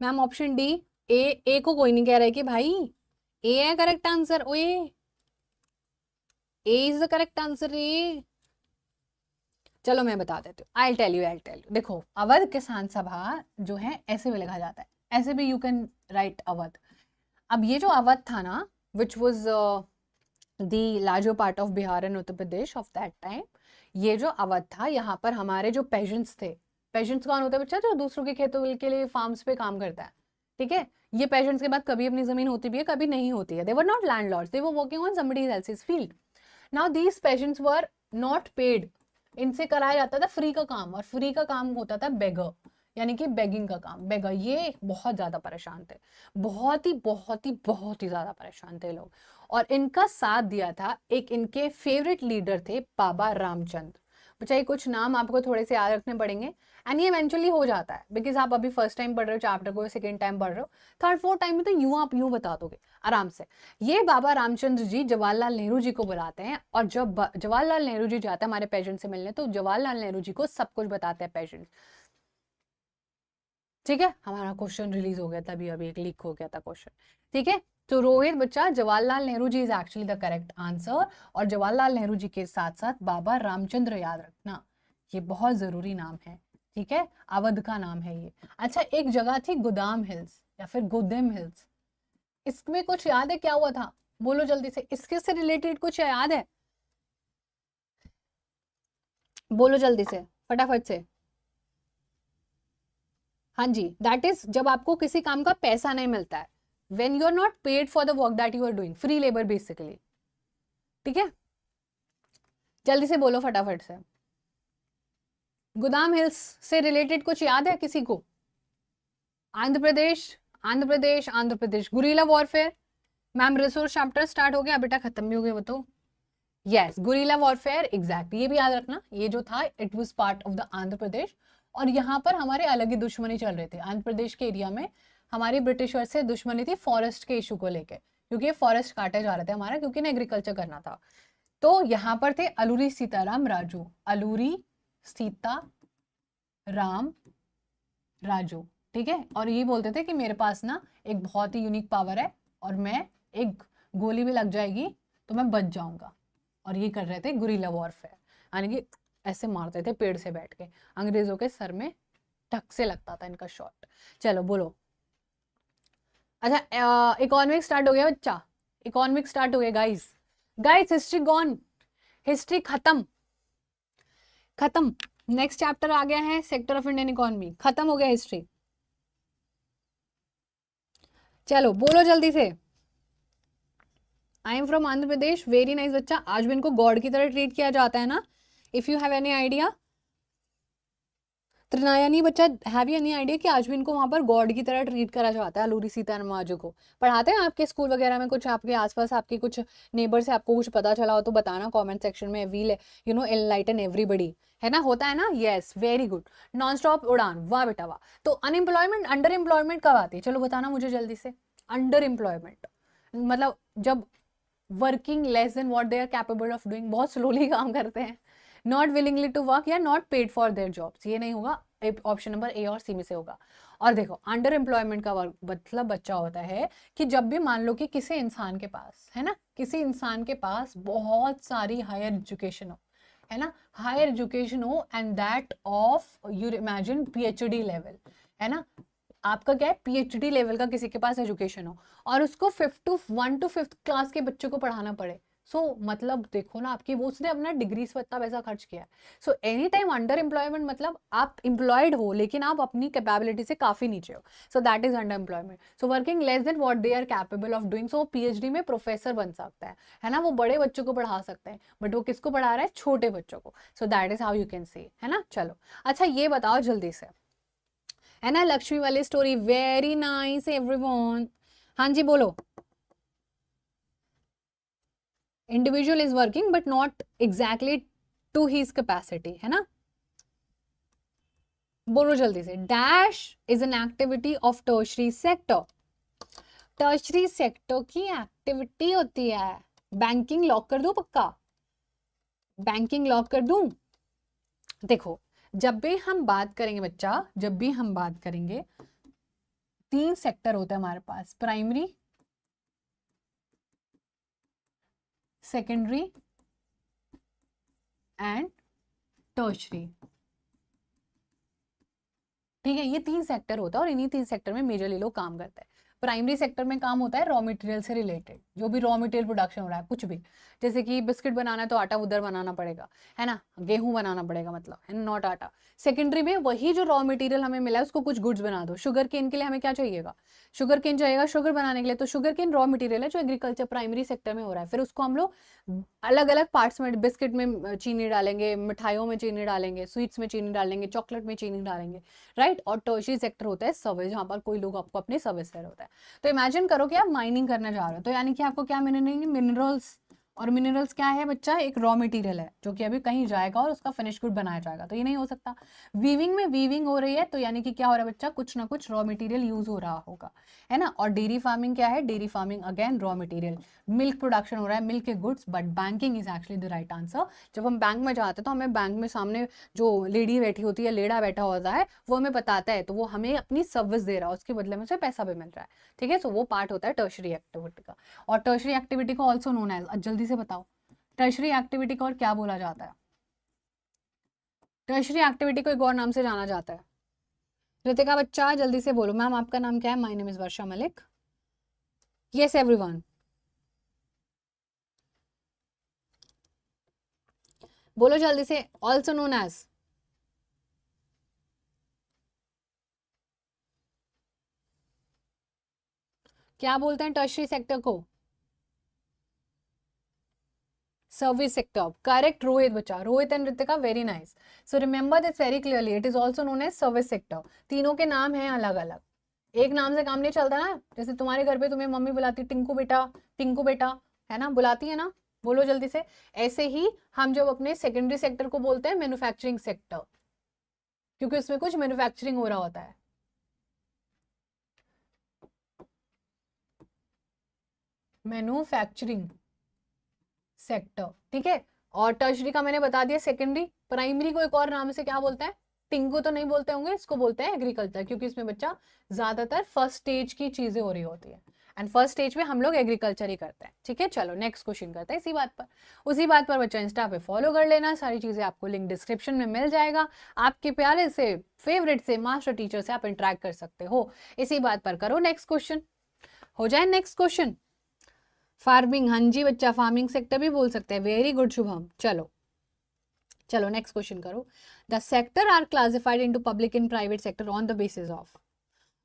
Ma'am option D, A को कोई नहीं कह रहा है कि भाई ए है correct answer, oh A is the correct answer A. चलो मैं बता देती हूँ, आई टेल यू देखो, अवध किसान सभा जो है ऐसे भी लिखा जाता है, ऐसे भी यू कैन राइट अवध। अब ये जो अवध था ना, which was the larger part of Bihar and Uttar Pradesh of that time, ये जो अवध था, यहाँ पर हमारे जो पेजेंट्स थे, पेजेंट्स कौन होता है बच्चा? जो दूसरों के खेतों के लिए फार्म्स पे काम करता है, ठीक है। ये पेजेंट्स के बाद कभी अपनी जमीन होती भी है, कभी नहीं होती है। They were not landlords, they were working on somebody else's field. Now these peasants were not paid, इनसे कराया जाता था फ्री का काम, और फ्री का काम होता था बेगर, यानी कि बेगिंग का काम। बेगर, ये बहुत ज्यादा परेशान थे, बहुत ही ज्यादा परेशान थे लोग। और इनका साथ दिया था एक इनके फेवरेट लीडर थे बाबा रामचंद्र। बच्चा ये कुछ नाम आपको थोड़े से याद रखने पड़ेंगे, एंड ये इवेंचुअली हो जाता है, बिकॉज आप अभी फर्स्ट टाइम पढ़ रहे हो चैप्टर को, सेकेंड टाइम पढ़ रहे हो, थर्ड फोर्थ टाइम में तो यूं आप यूं बता दोगे आराम से। ये बाबा रामचंद्र जी जवाहरलाल नेहरू जी को बुलाते हैं, और जब जवाहरलाल नेहरू जी जाते हैं हमारे पेशेंट से मिलने, तो जवाहरलाल नेहरू जी को सब कुछ बताते हैं पेशेंट, ठीक है। हमारा क्वेश्चन रिलीज हो गया था अभी, एक लीक हो गया था क्वेश्चन, ठीक है। तो रोहित बच्चा, Jawaharlal Nehru ji is actually the correct answer, और जवाहरलाल नेहरू जी के साथ साथ बाबा रामचंद्र याद रखना, ये बहुत जरूरी नाम है, ठीक है। अवध का नाम है ये। अच्छा, एक जगह थी गोदाम हिल्स या फिर गोदम हिल्स, इसमें कुछ याद है क्या हुआ था? बोलो जल्दी से, इसके से रिलेटेड कुछ याद है? बोलो जल्दी से, फटाफट से। हाँ जी, दैट इज जब आपको किसी काम का पैसा नहीं मिलता है, when you are not paid for the work that you are doing, free labor basically, ठीक है। जल्दी से बोलो फटाफट से, गोदाम हिल्स से रिलेटेड कुछ याद है किसी को? Andhra Pradesh, Andhra Pradesh, Andhra Pradesh, guerrilla warfare. Ma'am resource chapter start हो गया बेटा, खत्म भी हो गया, बताओ। यस, गुरिल्ला वॉरफेयर, एग्जैक्ट, ये भी याद रखना, ये जो था it was part of the Andhra Pradesh, और यहाँ पर हमारे अलग ही दुश्मनी चल रहे थे आंध्र प्रदेश के एरिया में, हमारी ब्रिटिशर्स से दुश्मनी थी फॉरेस्ट के इशू को लेके, क्योंकि ये फॉरेस्ट काटे जा रहे थे हमारा, क्योंकि ना एग्रीकल्चर करना था। तो यहाँ पर थे अलूरी सीताराम राजू, अलूरी सीता राम राजू, ठीक है। और ये बोलते थे कि मेरे पास ना एक बहुत ही यूनिक पावर है, और मैं एक गोली भी लग जाएगी तो मैं बच जाऊंगा, और ये कर रहे थे गुरिल्ला वॉरफेयर, यानी कि ऐसे मारते थे पेड़ से बैठ के, अंग्रेजों के सर में ढक से लगता था इनका शॉट। चलो बोलो। अच्छा, इकोनॉमिक स्टार्ट हो गया बच्चा, इकोनॉमिक स्टार्ट हो गया guys, guys history gone, history खत्म, खत्म। नेक्स्ट चैप्टर आ गया है सेक्टर ऑफ इंडियन इकोनॉमी, खत्म हो गया हिस्ट्री। चलो बोलो जल्दी से। I am from Andhra Pradesh, very nice बच्चा, आज भी इनको गॉड की तरह ट्रीट किया जाता है ना, if you have any idea. Trinayani बच्चा, हैव यू एनी आइडिया कि आज भी इनको वहां पर गॉड की तरह ट्रीट करा जाता है, अलूरी सीताराम राजू को? पढ़ाते हैं आपके स्कूल वगैरह में? कुछ आपके आसपास आपके कुछ नेबर से आपको कुछ पता चला हो तो बताना कमेंट सेक्शन में, will you know enlighten everybody, है ना, होता है ना। Yes, very good, non stop उड़ान, वाह बेटा वाह। तो अनएम्प्लॉयमेंट, अंडर एम्प्लॉयमेंट कब आती है? चलो बताना मुझे जल्दी से। अंडर एम्प्लॉयमेंट मतलब जब working less than what they are capable of doing, बहुत स्लोली काम करते हैं, नॉट विलिंगली टू वर्क, या not paid for their jobs, ये नहीं होगा, ऑप्शन नंबर ए और सी में से होगा। और देखो, अंडर एम्प्लॉयमेंट का मतलब बच्चा होता है कि जब भी मान लो कि किसी इंसान के पास, है ना, किसी इंसान के पास बहुत सारी हायर एजुकेशन हो, है ना, हायर एजुकेशन हो, and that of you imagine PhD level, है ना, आपका क्या है, पीएचडी लेवल का किसी के पास एजुकेशन हो, और उसको 1 to 5th क्लास के बच्चों को पढ़ाना पड़े। मतलब देखो ना, आपकी वो उसने अपना डिग्रीज पर इतना पैसा खर्च किया है। एनी टाइम अंडर एम्प्लॉयमेंट मतलब आप एम्प्लॉयड हो लेकिन आप अपनी कैपेबिलिटी से काफी नीचे हो, so that is under employment. Working less than what they are capable of doing. वो पीएचडी में प्रोफेसर बन सकता है ना, वो बड़े बच्चों को पढ़ा सकते हैं, बट वो किसको पढ़ा रहा है? छोटे बच्चों को। सो that is how you can सी, है ना। चलो अच्छा, ये बताओ जल्दी से, है ना, लक्ष्मी वाली स्टोरी, वेरी नाइस एवरीवन। हाँ जी बोलो। Individual is working but not exactly to his capacity, है ना, बोलो जल्दी से। Dash is an activity of tertiary sector. Tertiary sector की एक्टिविटी होती है, बैंकिंग लॉक कर दूं, पक्का बैंकिंग लॉक कर दूं। देखो जब भी हम बात करेंगे बच्चा, जब भी हम बात करेंगे, 3 सेक्टर होता है हमारे पास, प्राइमरी, सेकेंडरी एंड टर्शरी। ठीक है, ये 3 सेक्टर होता है और इन्हीं 3 सेक्टर में मेजरली लोग काम करते हैं। प्राइमरी सेक्टर में काम होता है रॉ मटेरियल से रिलेटेड, जो भी रॉ मटेरियल प्रोडक्शन हो रहा है, कुछ भी, जैसे कि बिस्किट बनाना है तो आटा उधर बनाना पड़ेगा, है ना, गेहूं बनाना पड़ेगा, मतलब है नॉट आटा। सेकेंडरी में वही जो रॉ मटेरियल हमें मिला है उसको कुछ गुड्स बना दो। शुगर केन के लिए हमें क्या चाहिएगा, शुगर केन चाहिएगा शुगर बनाने के लिए, तो शुगर केन रॉ मटेरियल है जो एग्रीकल्चर प्राइमरी सेक्टर में हो रहा है। फिर उसको हम लोग अलग अलग पार्ट्स में, बिस्किट में चीनी डालेंगे, मिठाइयों में चीनी डालेंगे, स्वीट्स में चीनी डालेंगे, चॉकलेट में चीनी डालेंगे, राइट। और टर्शरी सेक्टर होता है सर्विस, जहां पर कोई लोग आपको अपनी सर्विस दे रहा होता है। तो इमेजिन करो कि आप माइनिंग करने जा रहे हो, तो यानी कि आपको क्या मिलेंगे, मिनरल्स। और मिनरल्स क्या है बच्चा, एक रॉ मटेरियल है जो कि अभी कहीं जाएगा और उसका फिनिश गुड बनाया जाएगा, तो ये नहीं हो सकता। वीविंग में वीविंग हो रही है, तो यानी कि क्या हो रहा है बच्चा, कुछ ना कुछ रॉ मटेरियल यूज हो रहा होगा, है ना। और डेयरी फार्मिंग क्या है, dairy farming again raw material, milk production हो रहा है, मिल्क के goods, but banking is actually the right answer. जब हम बैंक में जाते हैं तो हमें बैंक में सामने जो लेडी बैठी होती है, लेडा बैठा होता है, वो हमें बताता है, तो वो हमें अपनी सर्विस दे रहा है, उसके बदले में उसे पैसा भी मिल रहा है, ठीक है। तो वो पार्ट होता है टर्शरी एक्टिविटी का। और टर्शरी एक्टिविटी को ऑल्सो नोन एज, जल्दी से बताओ टर्शरी एक्टिविटी को और क्या बोला जाता है। टर्शरी एक्टिविटी को एक और नाम से जाना जाता है। रितिका बच्चा जल्दी से बोलो, मैम आपका नाम क्या है। My name is Varsha Malik. Yes everyone, बोलो जल्दी से। ऑल्सो नोन एज, क्या बोलते हैं टर्शरी सेक्टर को, सर्विस सेक्टर, करेक्ट। रोहित बच्चा, Rohit and Ritika, very nice. So remember this very clearly, it is also known as service sector. तीनों के नाम हैं अलग अलग, एक नाम से काम नहीं चलता ना। जैसे तुम्हारे घर पे तुम्हें मम्मी बुलाती टिंकू बेटा, टिंकू बेटा, है ना, बुलाती है ना, बोलो जल्दी से। ऐसे ही हम जब अपने सेकेंडरी सेक्टर को बोलते हैं मैन्युफैक्चरिंग सेक्टर, क्योंकि उसमें कुछ मैन्युफैक्चरिंग हो रहा होता है, मैन्युफैक्चरिंग सेक्टर, ठीक है। और टर्शरी का मैंने बता दिया सेकेंडरी। प्राइमरी को एक और नाम से क्या बोलते हैं, टिंकू तो नहीं बोलते होंगे, इसको बोलते हैं एग्रीकल्चर, क्योंकि इसमें बच्चा ज्यादातर फर्स्ट स्टेज की चीजें हो रही होती है, एंड फर्स्ट स्टेज में हम लोग एग्रीकल्चर ही करते हैं, ठीक है। चलो नेक्स्ट क्वेश्चन करते हैं इसी बात पर। उसी बात पर बच्चा इंस्टा पे फॉलो कर लेना, सारी चीजें आपको लिंक डिस्क्रिप्शन में मिल जाएगा। आपके प्यारे से फेवरेट से मास्टर टीचर से आप इंटरेक्ट कर सकते हो। इसी बात पर करो नेक्स्ट क्वेश्चन, हो जाए नेक्स्ट क्वेश्चन। फार्मिंग, हाँ जी बच्चा, फार्मिंग सेक्टर भी बोल सकते हैं, वेरी गुड शुभम। चलो चलो नेक्स्ट क्वेश्चन करो। The sector are classified into public and private sector on the basis of,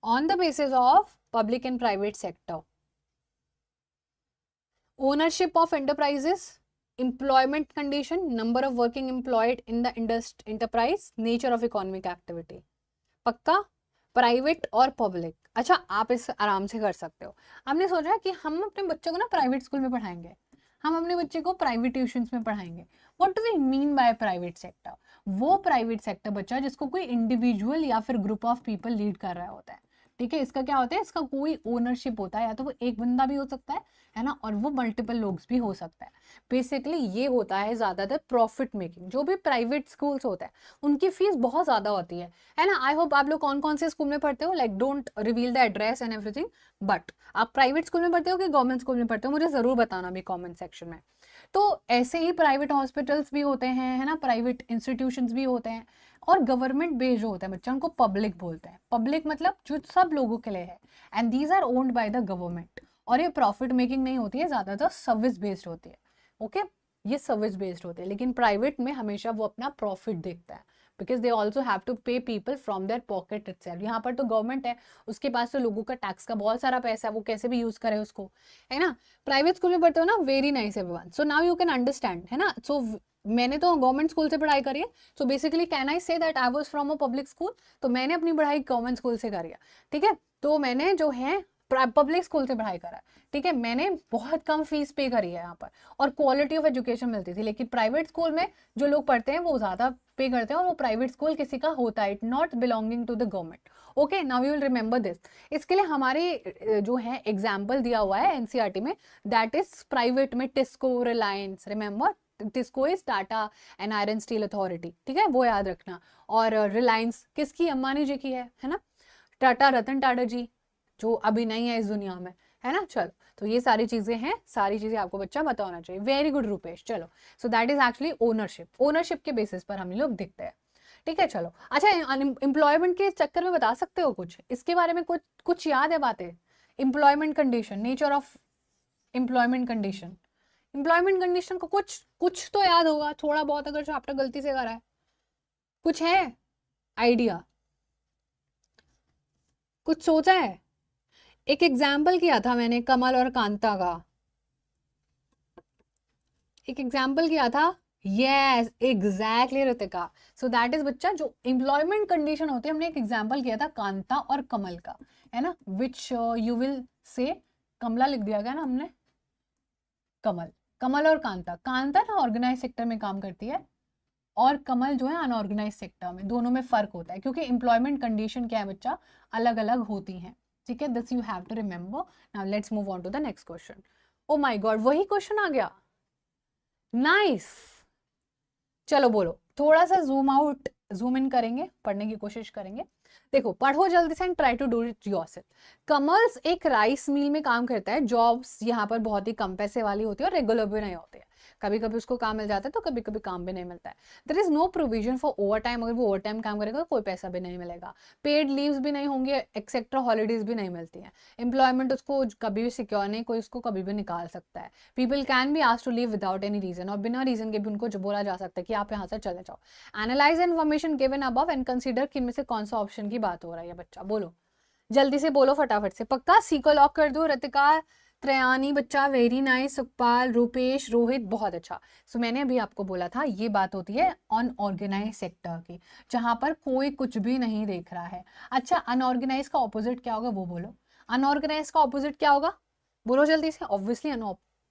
on the basis of public and private sector, ownership of enterprises, employment condition, number of working employed in the enterprise, nature of economic activity। पक्का, प्राइवेट और पब्लिक। अच्छा आप इस आराम से कर सकते हो। हमने सोचा कि हम अपने बच्चों को ना प्राइवेट स्कूल में पढ़ाएंगे, हम अपने बच्चे को प्राइवेट ट्यूशंस में पढ़ाएंगे। What do we mean by private sector, वो प्राइवेट सेक्टर बच्चा जिसको कोई इंडिविजुअल या फिर ग्रुप ऑफ पीपल लीड कर रहा होता है, ठीक है। इसका क्या होता है, इसका कोई ओनरशिप होता है, या तो वो एक बंदा भी हो सकता है ना, और वो मल्टीपल लोग भी हो सकता है। बेसिकली ये होता है ज्यादातर प्रॉफिट मेकिंग। जो भी प्राइवेट स्कूल्स होता है उनकी फीस बहुत ज्यादा होती है ना। आई होप आप लोग कौन कौन से स्कूल में पढ़ते हो, like don't reveal the address and everything, but आप प्राइवेट स्कूल में पढ़ते हो कि गवर्नमेंट स्कूल में पढ़ते हो, मुझे जरूर बताना भी कॉमेंट सेक्शन में। तो ऐसे ही प्राइवेट हॉस्पिटल्स भी होते हैं, है ना, प्राइवेट इंस्टीट्यूशंस भी होते हैं, और गवर्नमेंट बेस्ड जो होता है बच्चा उनको पब्लिक बोलते हैं। पब्लिक मतलब जो सब लोगों के लिए है, and these are owned by the government. और ये प्रॉफिट मेकिंग नहीं होती है, ज्यादातर सर्विस बेस्ड होती है, ओके ये सर्विस बेस्ड होते हैं। लेकिन प्राइवेट में हमेशा वो अपना प्रॉफिट देखता है, because they also have to pay people from their pocket itself. यहाँ पर तो गवर्नमेंट है, उसके पास तो लोगों का टैक्स का बहुत सारा पैसा है, वो कैसे भी यूज करे उसको, है ना। प्राइवेट स्कूल में पढ़ते हो ना, very nice everyone, so now you can understand, है ना। सो मैंने तो गवर्नमेंट स्कूल से पढ़ाई करी है, so basically can I say that I was from a public school, तो मैंने अपनी पढ़ाई गवर्नमेंट स्कूल से करी है, ठीक है। तो मैंने जो है पब्लिक स्कूल से पढ़ाई करा है, ठीक है। मैंने बहुत कम फीस पे करी है यहाँ पर, और क्वालिटी ऑफ एजुकेशन मिलती थी। लेकिन प्राइवेट स्कूल में जो लोग पढ़ते हैं वो ज्यादा पे करते हैं, और वो प्राइवेट स्कूल किसी का होता है, it not belonging to the government. Okay, now you will remember this. इसके लिए हमारे जो है एग्जाम्पल दिया हुआ है एनसीईआरटी में, दैट इज प्राइवेट में TISCO, Reliance, remember TISCO is Tata and iron steel authority, ठीक है, वो याद रखना। और रिलायंस किसकी, अंबानी जी की है ना। टाटा, रतन टाटा जी, जो अभी नहीं है इस दुनिया में, है ना। चलो, तो ये सारी चीजें हैं, सारी चीजें आपको बच्चा पता होना चाहिए। Very good Rupesh. चलो, so that is actually ownership. Ownership के बेसिस पर हम लोग दिखते हैं, ठीक है। चलो, अच्छा, एम्प्लॉयमेंट के चक्कर में बता सकते हो कुछ इसके बारे में, कुछ कुछ याद है बातें। Employment condition, nature of employment condition, employment condition को कुछ कुछ तो याद होगा थोड़ा बहुत, अगर जो आपने गलती से करा है, कुछ है आइडिया, कुछ सोचा है। एक एग्जाम्पल किया था मैंने कमल और कांता का, एक एग्जाम्पल किया था। Yes, exactly Ritika. So that is बच्चा, जो एम्प्लॉयमेंट कंडीशन होते हैं, हमने एक एग्जाम्पल किया था कांता और कमल का, है ना, विच यू विल से, कमला लिख दिया गया ना हमने, कमल, कमल और कांता। कांता ना ऑर्गेनाइज सेक्टर में काम करती है, और कमल जो है अनऑर्गेनाइज सेक्टर में। दोनों में फर्क होता है, क्योंकि एम्प्लॉयमेंट कंडीशन क्या है बच्चा, अलग अलग होती हैं, ठीक है। This you have to remember. Now let's move on to the next question. Oh my god, वही क्वेश्चन आ गया, नाइस। चलो बोलो, थोड़ा सा जूम आउट जूम इन करेंगे, पढ़ने की कोशिश करेंगे। देखो, पढ़ो जल्दी से and try to do it yourself. Kamal's एक राइस मिल में काम करता है। जॉब्स यहाँ पर बहुत ही कम पैसे वाली होती है और रेगुलर भी नहीं होती है। कभी कभी उसको काम मिल जाता है तो कभी कभी काम भी नहीं मिलता है। There is no provision for over time. अगर वो ओवर टाइम काम करेगा तो कोई पैसा भी नहीं मिलेगा। पेड लीव्स भी नहीं होंगे, एक्सेट्रा हॉलीडेज भी नहीं मिलती है। एम्प्लॉयमेंट उसको कभी भी सिक्योर नहीं, कोई उसको कभी भी निकाल सकता है। People can be asked to leave without any reason, और बिना रीजन के भी उनको जो बोला जा सकता है कि आप यहाँ से चले जाओ। Analyse information given above and consider कि इनमें से कौन सा ऑप्शन की बात हो रहा है। बच्चा बोलो, जल्दी से बोलो फटाफट से। पक्का सी को लॉक कर दो। रतिका, त्रयानी बच्चा, वेरी नाइस। सुखपाल, रूपेश, रोहित, बहुत अच्छा। सो मैंने अभी आपको बोला था, ये बात होती है अनऑर्गेनाइज सेक्टर की, जहां पर कोई कुछ भी नहीं देख रहा है। अच्छा, अनऑर्गेनाइज का ऑपोजिट क्या होगा वो बोलो। अनऑर्गेनाइज का ऑपोजिट क्या होगा, बोलो जल्दी से। ऑब्वियसली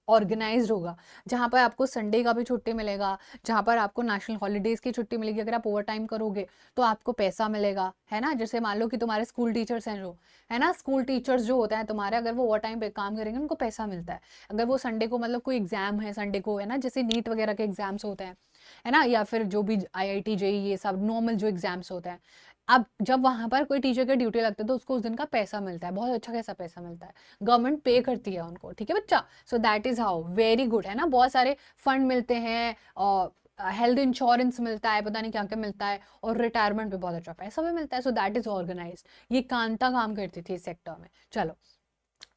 ऑर्गेनाइज्ड होगा, जहां पर आपको संडे का भी छुट्टी मिलेगा, जहां पर आपको नेशनल हॉलीडेज की छुट्टी मिलेगी। अगर आप ओवर टाइम करोगे तो आपको पैसा मिलेगा, है ना। जैसे मान लो कि तुम्हारे स्कूल टीचर्स हैं जो, है ना, स्कूल टीचर्स जो होते हैं तुम्हारे, अगर वो ओवर टाइम पे काम करेंगे उनको पैसा मिलता है। अगर वो संडे को, मतलब कोई एग्जाम है संडे को, है ना, जैसे नीट वगैरह के एग्जाम्स होते हैं, है ना, या फिर जो भी IIT JEE ये सब नॉर्मल जो एग्जाम्स होते हैं, अब जब वहां पर कोई टीचर का ड्यूटी लगता है तो उसको उस दिन का पैसा मिलता है, बहुत अच्छा खासा पैसा मिलता है, गवर्नमेंट पे करती है उनको, ठीक है बच्चा। सो that is how, very good, है ना। बहुत सारे फंड मिलते हैं, और हेल्थ इंश्योरेंस मिलता है, पता नहीं क्या क्या मिलता है, और रिटायरमेंट पे बहुत अच्छा पैसा भी मिलता है। So that is organize. ये कांता काम करती थी इस सेक्टर में। चलो,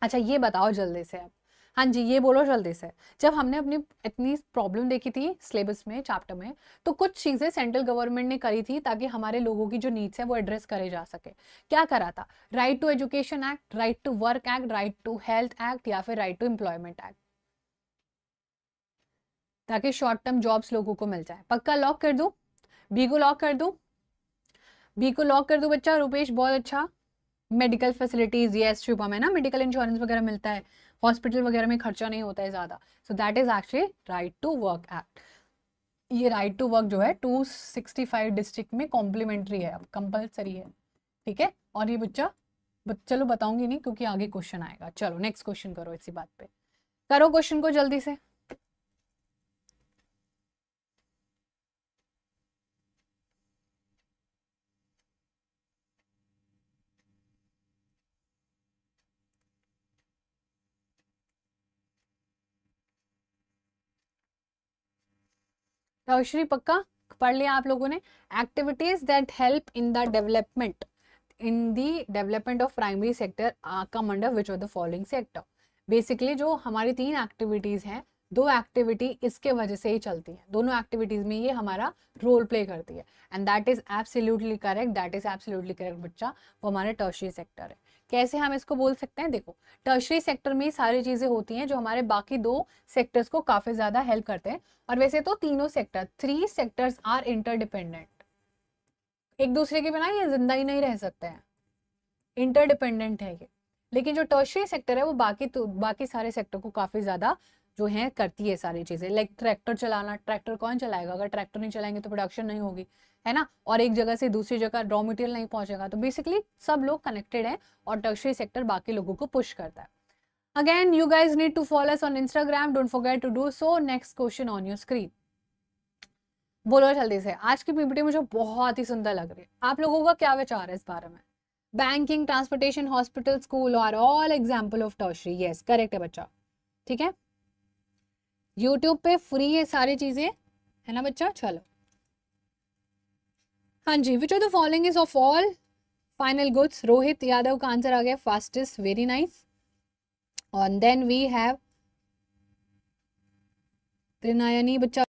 अच्छा ये बताओ जल्दी से अब, हाँ जी ये बोलो जल्दी से। जब हमने अपनी इतनी प्रॉब्लम देखी थी सिलेबस में, चैप्टर में, तो कुछ चीजें सेंट्रल गवर्नमेंट ने करी थी ताकि हमारे लोगों की जो नीड्स है वो एड्रेस करे जा सके। क्या करा था? Right to education act, right to work act, right to health act, या फिर राइट टू एम्प्लॉयमेंट एक्ट, ताकि शॉर्ट टर्म जॉब्स लोगों को मिल जाए। पक्का लॉक कर दूं? बी को लॉक कर दूं? बी को लॉक कर दूं बच्चा? रुपेश बहुत अच्छा। मेडिकल फैसिलिटीज, यस शुभम, है ना, मेडिकल इंश्योरेंस वगैरह मिलता है, हॉस्पिटल वगैरह में खर्चा नहीं होता है ज्यादा। So that is actually right to work act. ये राइट टू वर्क जो है 265 डिस्ट्रिक्ट में कॉम्प्लीमेंट्री है, अब कंपल्सरी है, ठीक है। और ये बच्चा चलो बताऊंगी नहीं क्योंकि आगे क्वेश्चन आएगा। चलो नेक्स्ट क्वेश्चन करो, इसी बात पे करो क्वेश्चन को जल्दी से। श्री पक्का पढ़ लिया आप लोगों ने? Activities that help in the development, in the development of primary sector come under which of the following sector. Basically जो हमारी 3 एक्टिविटीज हैं दो एक्टिविटी इसके वजह से ही चलती है, दोनों एक्टिविटीज में ये हमारा रोल प्ले करती है, and that is absolutely correct, that is absolutely correct बच्चा, वो हमारा टर्शियरी सेक्टर है। कैसे हम इसको बोल सकते हैं, देखो टर्शियरी सेक्टर में सारी चीजें होती हैं जो हमारे बाकी दो सेक्टर्स को काफी ज्यादा हेल्प करते हैं, और वैसे तो तीनों सेक्टर, 3 सेक्टर्स आर इंटरडिपेंडेंट, एक दूसरे के बिना ये जिंदा ही नहीं रह सकते हैं, इंटरडिपेंडेंट है ये। लेकिन जो टर्शियरी सेक्टर है वो बाकी सारे सेक्टर को काफी ज्यादा जो है करती है सारी चीजें, लाइक ट्रैक्टर चलाना, ट्रैक्टर कौन चलाएगा, अगर ट्रैक्टर नहीं चलाएंगे तो प्रोडक्शन नहीं होगी, है ना, और एक जगह से दूसरी जगह रॉ मटेरियल नहीं पहुंचेगा, तो बेसिकली सब लोग कनेक्टेड है और टर्शियरी सेक्टर बाकी लोगों को पुश करता है। Again you guys need to follow us on Instagram, don't forget to do so. Next question on your screen, बोलो जल्दी से। आज की पीपीटी मुझे बहुत ही सुंदर लग रही है, आप लोगों का क्या विचार है इस बारे में? Banking, transportation, hospital, school are all example of tertiary, yes correct है बच्चा, ठीक है, यूट्यूब पे फ्री है सारी चीजें, है ना बच्चा। चलो हाँ जी, which are the following is of all final goods, Rohit Yadav का आंसर आ गया फास्टेस्ट, वेरी नाइस। और देन वी हैव त्रिनयनी बच्चा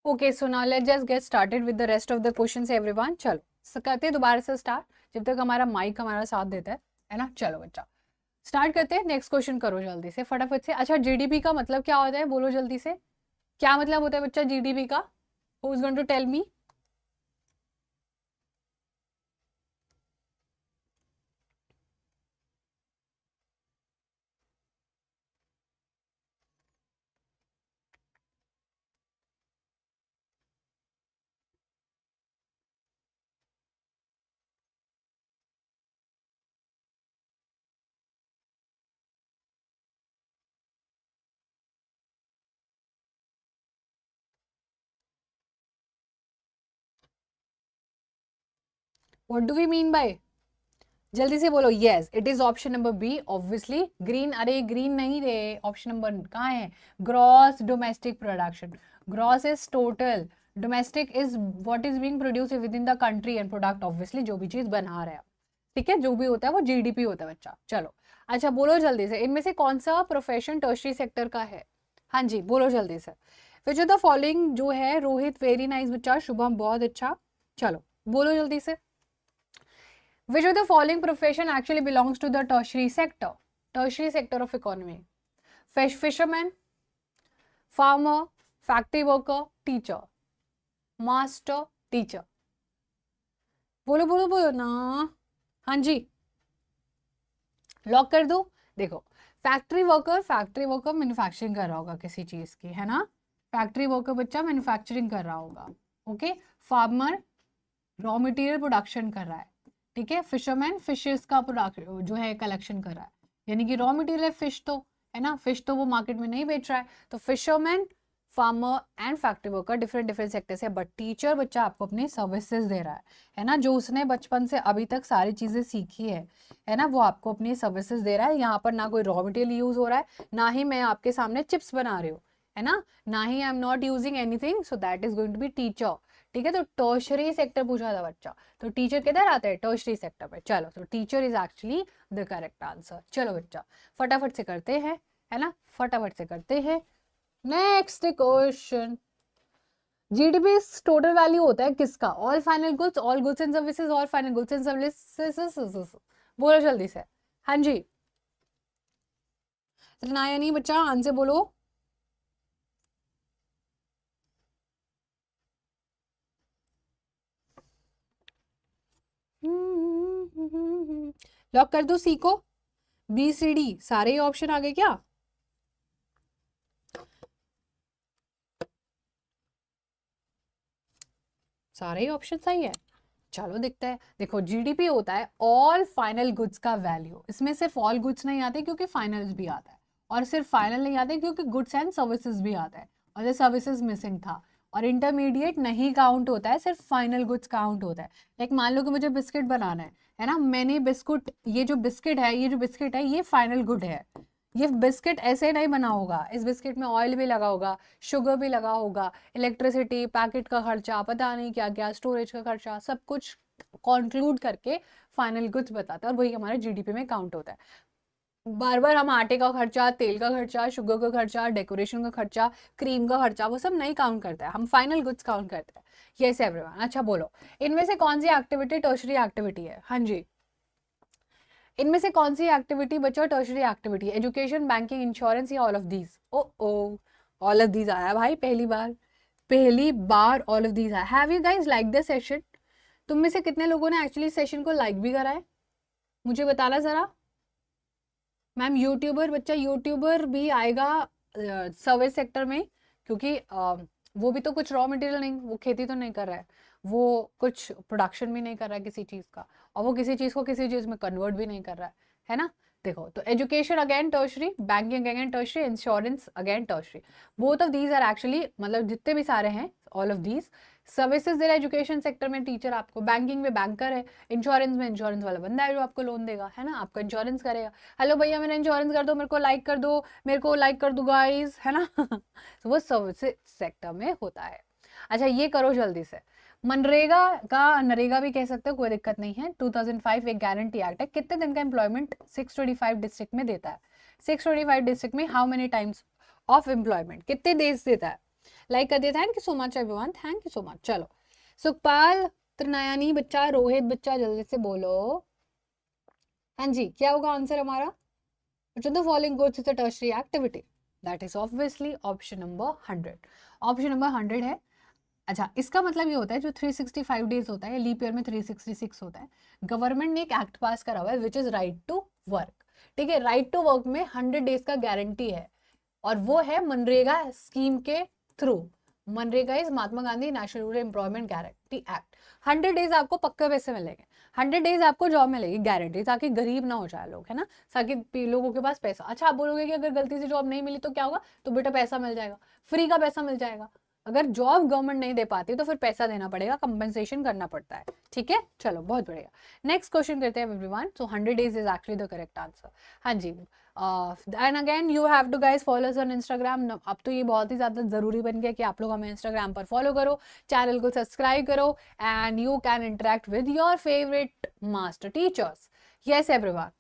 okay, so now let's just get started with the rest of the questions everyone. चलो करते हैं दोबारा से स्टार्ट, जब तक हमारा माइक हमारा साथ देता है ना। चलो बच्चा स्टार्ट करते हैं। नेक्स्ट क्वेश्चन करो जल्दी से फटाफट से। अच्छा, जीडीपी का मतलब क्या होता है, बोलो जल्दी से। क्या मतलब होता है बच्चा जीडीपी का? Who is going to tell me? What do we mean by? जल्दी से बोलो। Yes, it is option number B obviously. Green, अरे ग्रीन नहीं रे, ऑप्शन नंबर कहाँ है? Gross domestic production. Gross is total, domestic is what is being produce within the country, and product obviously जो भी चीज बना रहे हैं। ठीक है, जो भी होता है वो जीडीपी होता है बच्चा। चलो अच्छा बोलो जल्दी से, इनमें से कौन सा प्रोफेशन टर्शरी सेक्टर का है? हाँ जी बोलो जल्दी से। विच ऑफ द फॉलोइंग जो है, रोहित वेरी नाइस बच्चा, शुभम बहुत अच्छा। चलो बोलो जल्दी से। Which of the following profession actually belongs to the tertiary sector? Tertiary sector of economy. Fisherman, farmer, factory worker, teacher. Master, teacher. बोलो बोलो बोलो ना। हाँ जी लॉक कर दो। देखो, फैक्ट्री वर्कर मैन्युफैक्चरिंग कर रहा होगा किसी चीज की, है ना। फैक्ट्री वर्कर बच्चा मैन्युफैक्चरिंग कर रहा होगा। Okay, farmer raw material production कर रहा है। ठीक है, फिशरमैन फिशेस का प्रोडक्ट जो है कलेक्शन कर रहा है, यानी कि रॉ मटेरियल है फिश, तो है ना, फिश तो वो मार्केट में नहीं बेच रहा है। तो fisherman, farmer and factory worker different different sector से, बट टीचर बच्चा आपको अपनी सर्विसेज दे रहा है ना, जो उसने बचपन से अभी तक सारी चीजें सीखी है ना, वो आपको अपनी सर्विसेज दे रहा है। यहाँ पर ना कोई रॉ मटेरियल यूज हो रहा है, ना ही मैं आपके सामने चिप्स बना रही हूँ, है ना ही I am not using anything, so that is going to be teacher. ठीक है, तो टर्शरी सेक्टर पूछा था बच्चा, तो टीचर किधर आता है? टर्शरी सेक्टर पे। चलो, तो teacher is actually the correct answer. चलो बच्चा फटाफट से करते हैं, है ना, फटाफट से करते हैं। Next question, GDP total value होता है किसका? All final goods, all goods and services, all final goods and services. बोलो जल्दी से। हाँ जी, इतना या नहीं बच्चा, आंसर बोलो। लॉक कर दो सी को। बी सी डी सारे ही ऑप्शन आ गए क्या? सारे ही ऑप्शन सही है। चलो दिखता है। देखो, जीडीपी होता है ऑल फाइनल गुड्स का वैल्यू। इसमें सिर्फ ऑल गुड्स नहीं आते क्योंकि फाइनल्स भी आता है, और सिर्फ फाइनल नहीं आते क्योंकि गुड्स एंड सर्विसेज भी आता है, और ये सर्विसेज मिसिंग था। और इंटरमीडिएट नहीं काउंट होता है, सिर्फ फाइनल गुड्स काउंट होता है। लाइक मान लो कि मुझे बिस्किट बनाना है ना, मैंने बिस्कुट, ये जो बिस्किट है ये फाइनल गुड है। ये बिस्किट ऐसे नहीं बना होगा, इस बिस्किट में ऑयल भी लगा होगा, शुगर भी लगा होगा, इलेक्ट्रिसिटी, पैकेट का खर्चा, पता नहीं क्या क्या, स्टोरेज का खर्चा, सब कुछ कंक्लूड करके फाइनल गुड्स बताता है, और वही हमारे जीडीपी में काउंट होता है। बार बार हम आटे का खर्चा, तेल का खर्चा, शुगर का खर्चा, डेकोरेशन का खर्चा, क्रीम का खर्चा, वो सब नहीं काउंट करता है, हम फाइनल गुड्स काउंट करते हैं। Yes everyone. अच्छा बोलो, इनमें से कौन सी एक्टिविटी टर्शरी एक्टिविटी है? हाँ जी, इनमें से कौन सी एक्टिविटी बच्चों tertiary activity? Education, banking, insurance, या all of these? Oh all of these आया भाई, पहली बार ऑल ऑफ दीज आया। Have you guys like this session? तुम में से कितने लोगों ने एक्चुअली सेशन को लाइक भी करा है, मुझे बताना जरा। मैम यूट्यूबर बच्चा, यूट्यूबर भी आएगा सर्विस सेक्टर में, क्योंकि वो भी तो कुछ रॉ मटेरियल नहीं, वो खेती तो नहीं कर रहा है, वो कुछ प्रोडक्शन भी नहीं कर रहा है किसी चीज़ का, और वो किसी चीज़ को किसी चीज़ में कन्वर्ट भी नहीं कर रहा है ना। देखो, तो education again tertiary, banking again tertiary, insurance again tertiary. Both of these are actually, मतलब जितने भी सारे हैं ऑल ऑफ दीज सर्विसेज दे रहा है। एजुकेशन सेक्टर में टीचर आपको, बैंकिंग में बैंकर है, इंश्योरेंस में इंश्योरेंस वाला बंदा है जो आपको लोन देगा, है ना, आपका इंश्योरेंस करेगा। हेलो भैया मेरा इंश्योरेंस कर दो, मेरे को लाइक कर दो, मेरे को लाइक कर दो गाइस, है ना। तो वो सर्विसेज सेक्टर में होता है। अच्छा ये करो जल्दी से। मनरेगा का नरेगा भी कह सकते हो, कोई दिक्कत नहीं है। 2005 एक गारंटी एक्ट है। कितने दिन का एम्प्लॉयमेंट 625 डिस्ट्रिक्ट में देता है? 625 डिस्ट्रिक्ट में how many times of employment, कितने डेज देता है? लाइक कर दिया, thank you so much everyone, thank you so much. चलो सुखपाल त्रिनयनी बच्चा, रोहित बच्चा, जल्दी से बोलो। हाँ जी, क्या होगा आंसर हमारा? Which of the following goods is a tertiary activity? That is obviously option number 100. Option number 100 है। अच्छा, इसका मतलब ये होता है जो 365 डेज होता है, लीप ईयर में 366 होता है, गवर्नमेंट ने एक एक्ट पास करा हुआ है which is right to work. ठीक है, राइट टू वर्क में 100 डेज का गारंटी है, और वो है मनरेगा स्कीम के through. MNREGA is Mahatma Gandhi national rural employment guarantee act. 100 days आपको पक्के पैसे मिलेंगे, 100 डेज आपको जॉब मिलेगी गारंटी, ताकि गरीब ना हो जाए लोग, है ना, ताकि लोगों के पास पैसा। अच्छा, आप बोलोगे कि अगर गलती से जॉब नहीं मिली तो क्या होगा? तो बेटा पैसा मिल जाएगा, फ्री का पैसा मिल जाएगा। अगर जॉब गवर्नमेंट नहीं दे पाती तो फिर पैसा देना पड़ेगा, कंपनसेशन करना पड़ता है। ठीक है, चलो बहुत बढ़िया। नेक्स्ट क्वेश्चन करते हैं everyone. So 100 days is actually the correct answer. हाँ जी, and again you have to guys follow us on Instagram. अब तो ये बहुत ही ज्यादा जरूरी बन गया कि आप लोग हमें इंस्टाग्राम पर फॉलो करो, चैनल को सब्सक्राइब करो, and you can interact with your favourite master teachers. Yes everyone,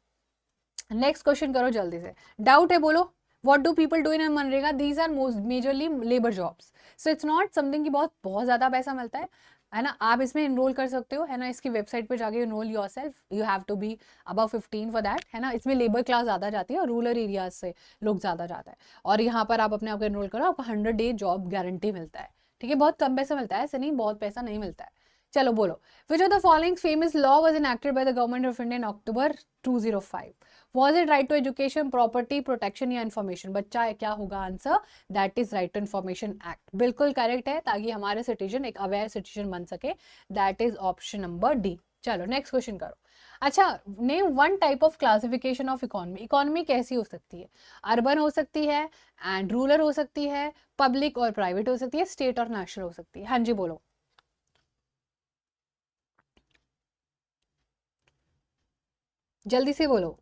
next question करो जल्दी से। डाउट है बोलो। What do people do in MNREGA? These are most majorly labor jobs. So it's not something कि बहुत ज़्यादा पैसा मिलता है ना। आप इसमें इनरोल कर सकते हो, है ना, इसकी वेबसाइट पे जाके enroll yourself. You have to be above 15 for that, है ना। इसमें लेबर क्लास ज़्यादा जाती है और रूरल एरियाज से लोग ज़्यादा जाता है, और यहाँ पर आप अपने आप को इनरोल करो, आपको 100 डे जॉब गारंटी मिलता है। ठीक है, बहुत कम पैसा मिलता है, ऐसे नहीं बहुत पैसा नहीं मिलता है। चलो बोलो, which of the following famous law was enacted by the government of India in October 2005? Was it right to education, property, protection या information? बच्चा है, क्या होगा answer? That is right to information act. बिल्कुल करेक्ट है, ताकि हमारे सिटीजन एक अवेयर सिटीजन बन सके। That is option number D. चलो नेक्स्ट क्वेश्चन करो। अच्छा, name one type of classification of economy. Economy कैसी हो सकती है? अर्बन हो सकती है, एंड रूरल हो सकती है, पब्लिक और प्राइवेट हो सकती है, स्टेट और नेशनल हो सकती है। हाँ जी बोलो, जल्दी से बोलो।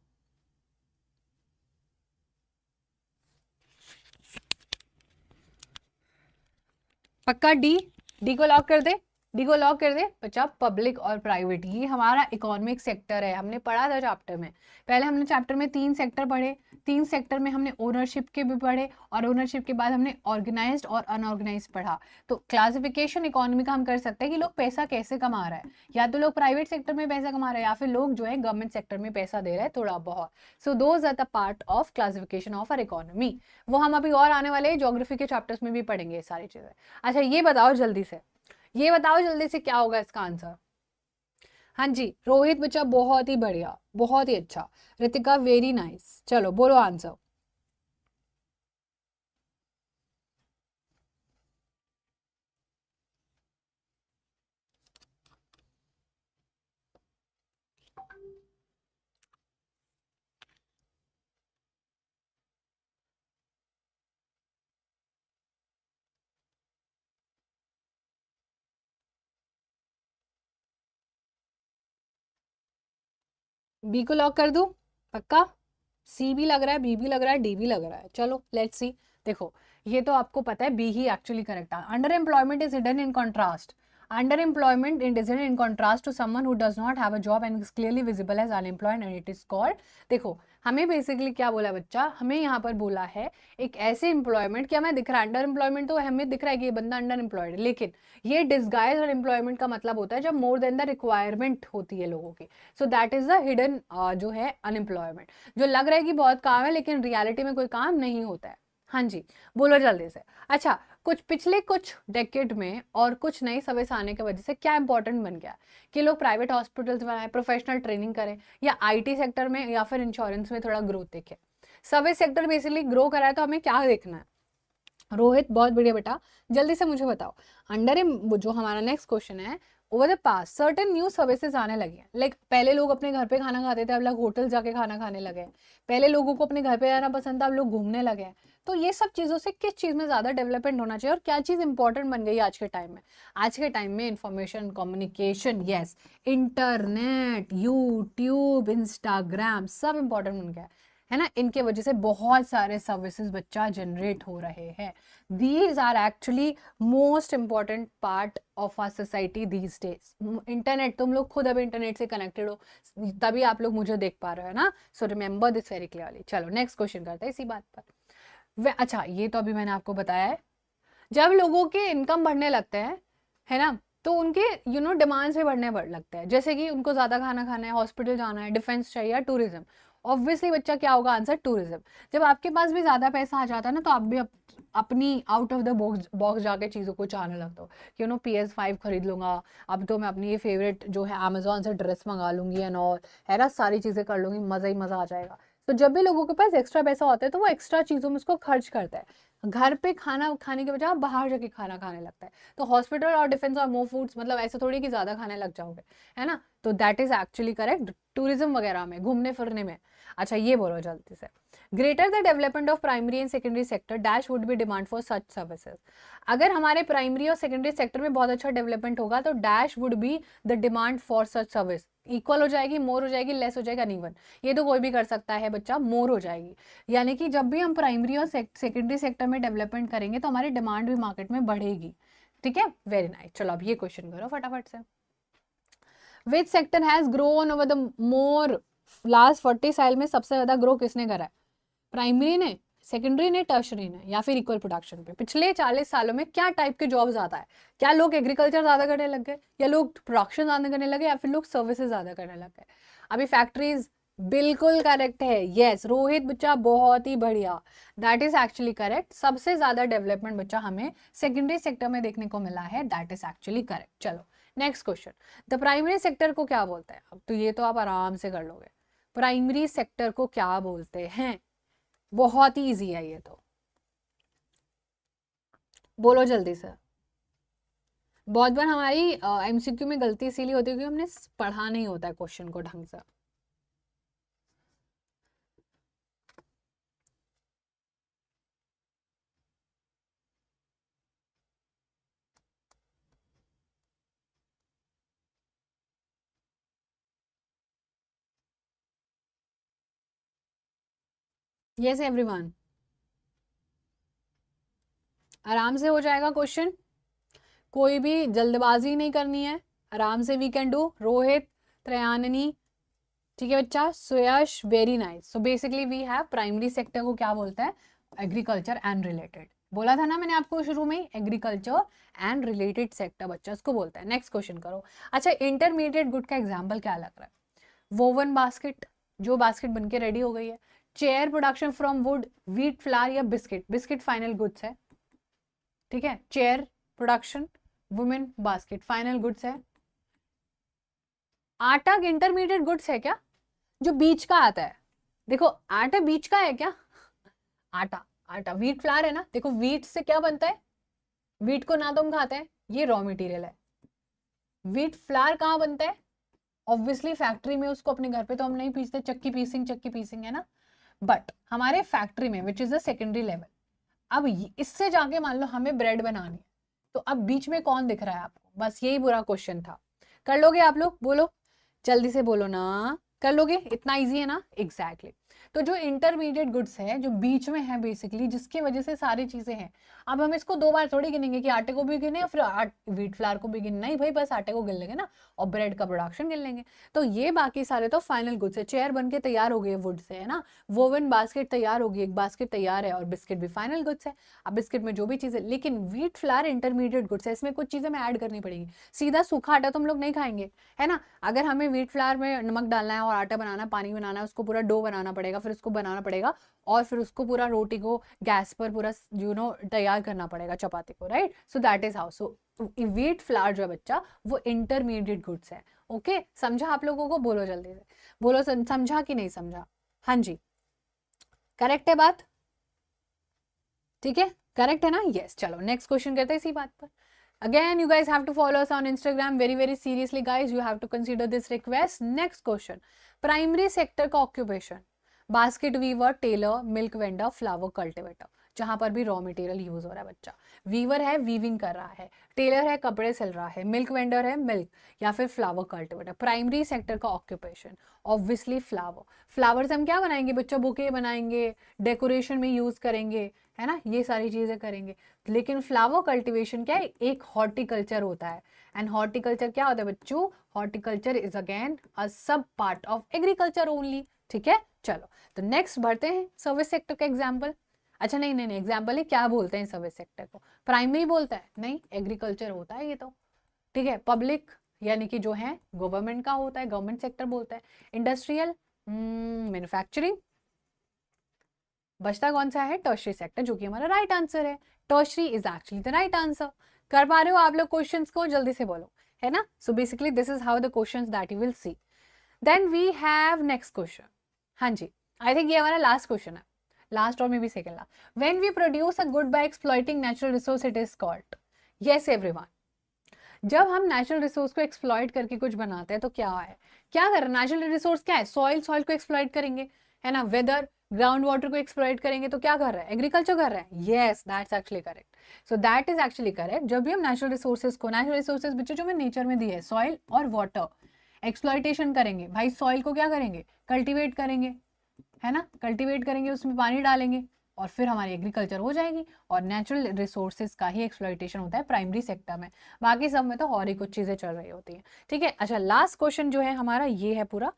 पक्का डी? डी को लॉक कर दे, डी को लॉक कर दे बच्चा। पब्लिक और प्राइवेट, ये हमारा इकोनॉमिक सेक्टर है। हमने पढ़ा था चैप्टर में, पहले हमने चैप्टर में 3 सेक्टर पढ़े, 3 सेक्टर में हमने ओनरशिप के भी पढ़े, और ओनरशिप के बाद हमने ऑर्गेनाइज्ड और अनऑर्गेनाइज्ड पढ़ा। तो क्लासिफिकेशन इकोनॉमी का हम कर सकते हैं कि लोग पैसा कैसे कमा रहे हैं, या तो लोग प्राइवेट सेक्टर में पैसा कमा रहे हैं, या फिर लोग जो है गवर्नमेंट सेक्टर में पैसा दे रहे हैं थोड़ा बहुत। So those are the part of classification of our economy. वो हम अभी और आने वाले ज्योग्राफी के चैप्टर्स में भी पढ़ेंगे ये सारी चीजें। अच्छा ये बताओ जल्दी से, ये बताओ जल्दी से क्या होगा इसका आंसर? हाँ जी, रोहित बच्चा बहुत ही बढ़िया, बहुत ही अच्छा। Ritika very nice. चलो बोलो आंसर। बी को लॉक कर दूं? पक्का? सी भी लग रहा है, बी भी लग रहा है, डी भी लग रहा है। चलो लेट्स सी। देखो, ये तो आपको पता है बी ही एक्चुअली करेक्ट है। Under employment is hidden in contrast, under employment is hidden in contrast to someone who does not have a job and is clearly visible as unemployed and it is called. देखो, हमें बेसिकली क्या बोला बच्चा, हमें यहाँ पर बोला है एक ऐसे एम्प्लॉयमेंट, क्या हमें दिख रहा है अंडर एम्प्लॉयमेंट, तो हमें दिख रहा है कि ये बंदा अंडर एम्प्लॉयड है, लेकिन ये डिस्गाइज और एम्प्लॉयमेंट का मतलब होता है जब मोर देन द रिक्वायरमेंट होती है लोगों की। सो दैट इज द हिडन जो है अनएम्प्लॉयमेंट, जो लग रहा है कि बहुत काम है लेकिन रियलिटी में कोई काम नहीं होता है। हाँ जी बोलो जल्दी से। अच्छा, कुछ पिछले कुछ डेकेड में और कुछ नई सर्विस आने की वजह से क्या इंपॉर्टेंट बन गया कि लोग प्राइवेट हॉस्पिटल्स बनाए, प्रोफेशनल ट्रेनिंग करें, या आईटी सेक्टर में या फिर इंश्योरेंस में थोड़ा ग्रोथ देखें। सर्विस सेक्टर बेसिकली ग्रो करा है, तो हमें क्या देखना है? रोहित बहुत बढ़िया बेटा, जल्दी से मुझे बताओ। अंडर जो हमारा नेक्स्ट क्वेश्चन है, over the pass certain new services आने लगी हैं। लाइक पहले लोग अपने घर पे खाना खाते थे, अब लोग होटल जाके खाना खाने लगे हैं। पहले लोगों को अपने घर पे जाना पसंद था, अब लोग घूमने लगे हैं। तो ये सब चीजों से किस चीज में ज्यादा डेवलपमेंट होना चाहिए और क्या चीज इंपॉर्टेंट बन गई आज के टाइम में? आज के टाइम में information communication, yes, internet, YouTube, Instagram सब इंपॉर्टेंट बन गया है ना। इनके वजह से बहुत सारे सर्विसेज बच्चा जनरेट हो रहे हैं। These are actually most important part of our society these days. Internet, तुम लोग खुद अब इंटरनेट से कनेक्टेड हो, तभी आप लोग मुझे देख पा रहे हो ना। सो रिमेंबर दिस वेरी क्लियरली। चलो नेक्स्ट क्वेश्चन करते हैं इसी बात पर। अच्छा, ये तो अभी मैंने आपको बताया है। जब लोगों के इनकम बढ़ने लगते हैं, है ना, तो उनके डिमांड्स भी बढ़ने लगते हैं, जैसे कि उनको ज्यादा खाना खाना है, हॉस्पिटल जाना है, डिफेंस चाहिए या टूरिज्म। ऑब्वियसली बच्चा क्या होगा आंसर, टूरिज्म। जब आपके पास भी ज्यादा पैसा आ जाता है ना, तो आप भी अपनी out of the box box जाके चीज़ों को चाहने लगते हो कि PS5 खरीद लूंगा, अब तो मैं अपनी ये फेवरेट जो है अमेजोन से ड्रेस मंगा लूंगी एंड ऑल, है ना, सारी चीज़ें कर लूंगी, मज़ा ही मज़ा आ जाएगा। तो जब भी लोगों के पास एक्स्ट्रा पैसा होता है तो वो एक्स्ट्रा चीज़ों में उसको खर्च करता है, घर पे खाना खाने के बजाय बाहर जाके खाना खाने लगता है। तो हॉस्पिटल और डिफेंस और मोर फूड्स, मतलब ऐसे थोड़ी कि ज़्यादा खाने लग जाओगे, है ना। तो that is actually correct, tourism वगैरह में, घूमने फिरने में। अच्छा ये बोलो जल्दी से, greater the development of primary and secondary sector dash would be demand for such services. अगर हमारे प्राइमरी और सेकेंडरी सेक्टर में बहुत अच्छा डेवलपमेंट होगा तो dash would be the demand for such service, equal हो जाएगी, मोर हो जाएगी, लेस हो जाएगा, अनइवन, ये तो कोई भी कर सकता है बच्चा, मोर हो जाएगी। यानी कि जब भी हम प्राइमरी और सेकेंडरी सेक्टर में डेवलपमेंट करेंगे तो हमारी डिमांड भी मार्केट में बढ़ेगी। ठीक है, वेरी नाइस। चलो अब ये क्वेश्चन करो फटाफट से। Which sector has grown over the more last 40 साल में सबसे ज्यादा ग्रो किसने करा है, प्राइमरी ने, सेकेंडरी ने, टर्शरी ने, या फिर इक्वल प्रोडक्शन पे? पिछले 40 सालों में क्या टाइप के जॉब ज्यादा है? क्या लोग एग्रीकल्चर ज्यादा करने लग गए, या लोग प्रोडक्शन ज्यादा करने लगे, या फिर लोग सर्विसेज ज्यादा करने लग गए? अभी फैक्ट्रीज, बिल्कुल करेक्ट है, यस रोहित बच्चा, बहुत ही बढ़िया, दैट इज एक्चुअली करेक्ट। सबसे ज्यादा डेवलपमेंट बच्चा हमें सेकेंडरी सेक्टर में देखने को मिला है, दैट इज एक्चुअली करेक्ट। चलो next question, the primary sector को क्या बोलते हैं? अब तो ये तो आप आराम से कर लोगे, प्राइमरी सेक्टर को क्या बोलते हैं? बहुत ही इजी है ये तो, बोलो जल्दी से। बहुत बार हमारी एमसीक्यू में गलती इसीलिए होती है क्योंकि हमने पढ़ा नहीं होता है क्वेश्चन को ढंग से। यस एवरीवन, आराम से हो जाएगा क्वेश्चन, कोई भी जल्दबाजी नहीं करनी है, आराम से we can do. Rohit, Trayanani, ठीक है बच्चा, Suyash, very nice. So basically we have primary sector को क्या बोलते हैं, एग्रीकल्चर एंड रिलेटेड, बोला था ना मैंने आपको शुरू में, एग्रीकल्चर एंड रिलेटेड सेक्टर बच्चा इसको बोलता है। नेक्स्ट क्वेश्चन करो। अच्छा इंटरमीडिएट गुड का एग्जाम्पल क्या लग रहा है? वोवन बास्केट, जो बास्केट बनके रेडी हो गई है, chair production from would, wheat flour, या बिस्किट? बिस्किट फाइनल गुड्स है, ठीक है, chair production, women basket final goods है। आटा इंटरमीडिएट गुड्स है क्या, जो बीच का आता है? देखो आटा बीच का है क्या? आटा, आटा व्हीट फ्लावर है ना, देखो व्हीट से क्या बनता है, व्हीट को ना तुम खाते हैं, ये रॉ मटेरियल है। व्हीट फ्लावर कहाँ बनता है? ऑब्वियसली फैक्ट्री में, उसको अपने घर पे तो हम नहीं पीसते, चक्की पीसिंग है ना, बट हमारे फैक्ट्री में which is a secondary level. अब इससे जाके मान लो हमें ब्रेड बनानी है, तो अब बीच में कौन दिख रहा है आपको? बस यही बुरा क्वेश्चन था। कर लोगे आप लोग, बोलो जल्दी से, बोलो ना, कर लोगे? इतना इजी है ना, एग्जैक्टली exactly. तो जो इंटरमीडिएट गुड्स है, जो बीच में है बेसिकली, जिसकी वजह से सारी चीजें हैं। अब हम इसको दो बार थोड़ी गिनेंगे कि आटे को भी गिने या फिर व्हीट फ्लावर को भी गिने, नहीं भाई, बस आटे को गिन लेंगे ना, और ब्रेड का प्रोडक्शन गिन लेंगे। तो ये बाकी सारे तो फाइनल गुड्स है, चेयर बन के तैयार हो गई वुड से, है ना, वोवन बास्केट तैयार होगी, एक बास्केट तैयार है, और बिस्किट भी फाइनल गुड्स है। अब बिस्किट में जो भी चीजें, लेकिन व्हीट फ्लावर इंटरमीडिएट गुड्स है, इसमें कुछ चीजें मैं ऐड करनी पड़ेगी। सीधा सूखा आटा तो हम लोग नहीं खाएंगे, है ना, अगर हमें व्हीट फ्लावर में नमक डालना है और आटा बनाना है, पानी बनाना है, उसको पूरा डो बनाना पड़ेगा, फिर उसको बनाना पड़ेगा, और फिर उसको पूरा रोटी को गैस पर पूरा तैयार करना पड़ेगा, चपाती को, right. So that is how. So wheat flour जो है बच्चा, वो इंटरमीडिएट गुड्स है। ओके समझा आप लोगों को? बोलो जल्दी से, बोलो समझा कि नहीं समझा? हाँ जी, करेक्ट है बात, ठीक है, करेक्ट है ना, यस। चलो नेक्स्ट क्वेश्चन करते हैं इसी बात पर। Again, you guys have to follow us on Instagram very, very seriously, guys. You have to consider this request. Next question. Primary sector का occupation. Basket weaver, tailor, milk vendor, flower cultivator. जहां पर भी रॉ मटेरियल यूज हो रहा है बच्चा। वीवर है, वीविंग कर रहा है, टेलर है, कपड़े सिल रहा है, मिल्क वेंडर है, मिल्क, या फिर फ्लावर कल्टिवेटर। प्राइमरी सेक्टर का ऑक्यूपेशन ऑब्वियसली फ्लावर। फ्लावर से हम क्या बनाएंगे बच्चा? बुके बनाएंगे, डेकोरेशन में यूज करेंगे, है ना, ये सारी चीजें करेंगे। लेकिन फ्लावर कल्टीवेशन क्या है? एक हॉर्टिकल्चर होता है। एंड हॉर्टिकल्चर क्या होता है बच्चों? हॉर्टिकल्चर इज अगेन अ सब पार्ट ऑफ एग्रीकल्चर ओनली। ठीक है, चलो तो नेक्स्ट बढ़ते हैं सर्विस सेक्टर का एग्जांपल। अच्छा नहीं नहीं नहीं, एग्जाम्पल है, क्या बोलते हैं सर्विस सेक्टर को? प्राइमरी बोलता है? नहीं, एग्रीकल्चर होता है ये तो, ठीक है। पब्लिक यानी कि जो है गवर्नमेंट का होता है, गवर्नमेंट सेक्टर बोलता है। Industrial, manufacturing. बचता कौन सा है? टर्शरी सेक्टर, जो कि हमारा राइट आंसर है। Tertiary is actually the right answer. कर पा रहे हो आप लोग क्वेश्चंस को? जल्दी से बोलो, है ना? So basically this is how the questions that you will see. Then we have next question. हाँ जी, आई थिंक ये हमारा लास्ट क्वेश्चन है, लास्ट और maybe second last. When we produce a good by exploiting natural resource it is called. Yes everyone, जब हम नेचुरल रिसोर्स को एक्सप्लॉइट करके कुछ बनाते हैं तो क्या है, क्या कर रहे हैं? नेचुरल रिसोर्स क्या है? सॉइल, सॉइल को एक्सप्लॉइट करेंगे, है ना? वेदर, ग्राउंड वाटर को एक्सप्लॉइट करेंगे तो क्या कर रहे हैं? एग्रीकल्चर कर रहे हैं। Yes, that's actually correct. So that is actually correct. जब भी हम नेचुरल रिसोर्सेज को, नेचुरल रिसोर्सेज बच्चों जो हमें नेचर में दिए है, सॉइल और वाटर, एक्सप्लॉइटेशन करेंगे भाई। सॉइल को क्या करेंगे? कल्टीवेट करेंगे, है ना? कल्टीवेट करेंगे, उसमें पानी डालेंगे और फिर हमारी एग्रीकल्चर हो जाएगी। और नेचुरल रिसोर्सेज का ही एक्सप्लॉइटेशन होता है प्राइमरी सेक्टर में, बाकी सब में तो और ही कुछ चीजें चल रही होती हैं, ठीक है। अच्छा, लास्ट क्वेश्चन जो है हमारा ये है पूरा।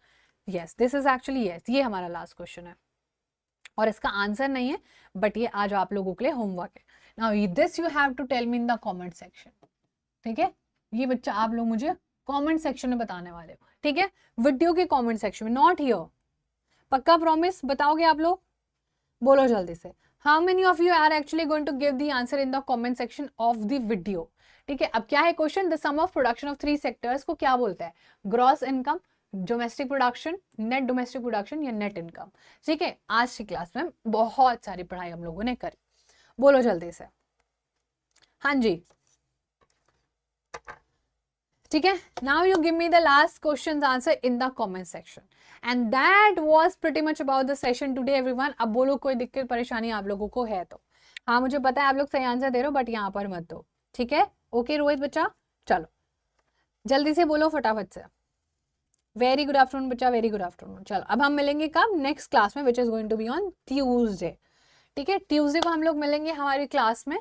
Yes, this is actually, yes, ये हमारा लास्ट क्वेश्चन है और इसका आंसर नहीं है, बट ये आज आप लोगों के लिए होमवर्क है। Now this you have to tell me in the comment section, ठीक है? ये बच्चा आप लोग मुझे कमेंट सेक्शन में बताने वाले हो, ठीक है? वीडियो के कमेंट सेक्शन में, नॉट हियर। पक्का प्रॉमिस? बताओगे आप लोग? बोलो जल्दी से। How many of you are actually going to give the answer in the comment section of the video, ठीक है? अब क्या है question? The sum of production of 3 sectors को क्या बोलता है? Gross income, domestic production, net domestic production या नेट इनकम, ठीक है? आज की क्लास में बहुत सारी पढ़ाई हम लोगों ने करी, बोलो जल्दी से। हाँ जी, ठीक है। Now you give me the last question answer in the comment section and that was pretty much about the session today everyone. अब बोलो कोई दिक्कत परेशानी आप लोगों को है तो? हाँ, मुझे पता है आप लोग सही आंसर दे रहे हो, बट यहाँ पर मत दो, ठीक है? ओके रोहित बच्चा, चलो जल्दी से बोलो फटाफट से। वेरी गुड आफ्टरनून बच्चा, वेरी गुड आफ्टरनून। चलो अब हम मिलेंगे कब? नेक्स्ट क्लास में, which is going to be on Tuesday, ठीक है? ट्यूजडे को हम लोग मिलेंगे हमारी क्लास में।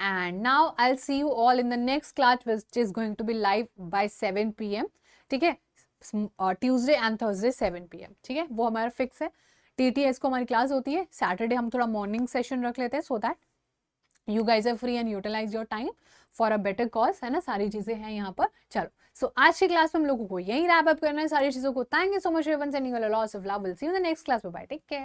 And now I'll see you all in the next class, which is going to be live by 7 PM, ठीक है? ट्यूसडे एंड थर्सडे 7 PM, ठीक है? वो हमारा फिक्स है। TTS को हमारी क्लास होती है सैटरडे, हम थोड़ा मॉर्निंग सेशन रख लेते हैं so that you guys are free and utilize your time for a better cause, है ना? सारी चीजें हैं यहाँ पर। चलो, सो आज की क्लास में हम लोगों को यही रैप अप करना है सारी चीजों को। Thank you so much everyone, sending you lots of love. Will see you in the next class. Bye bye, take care.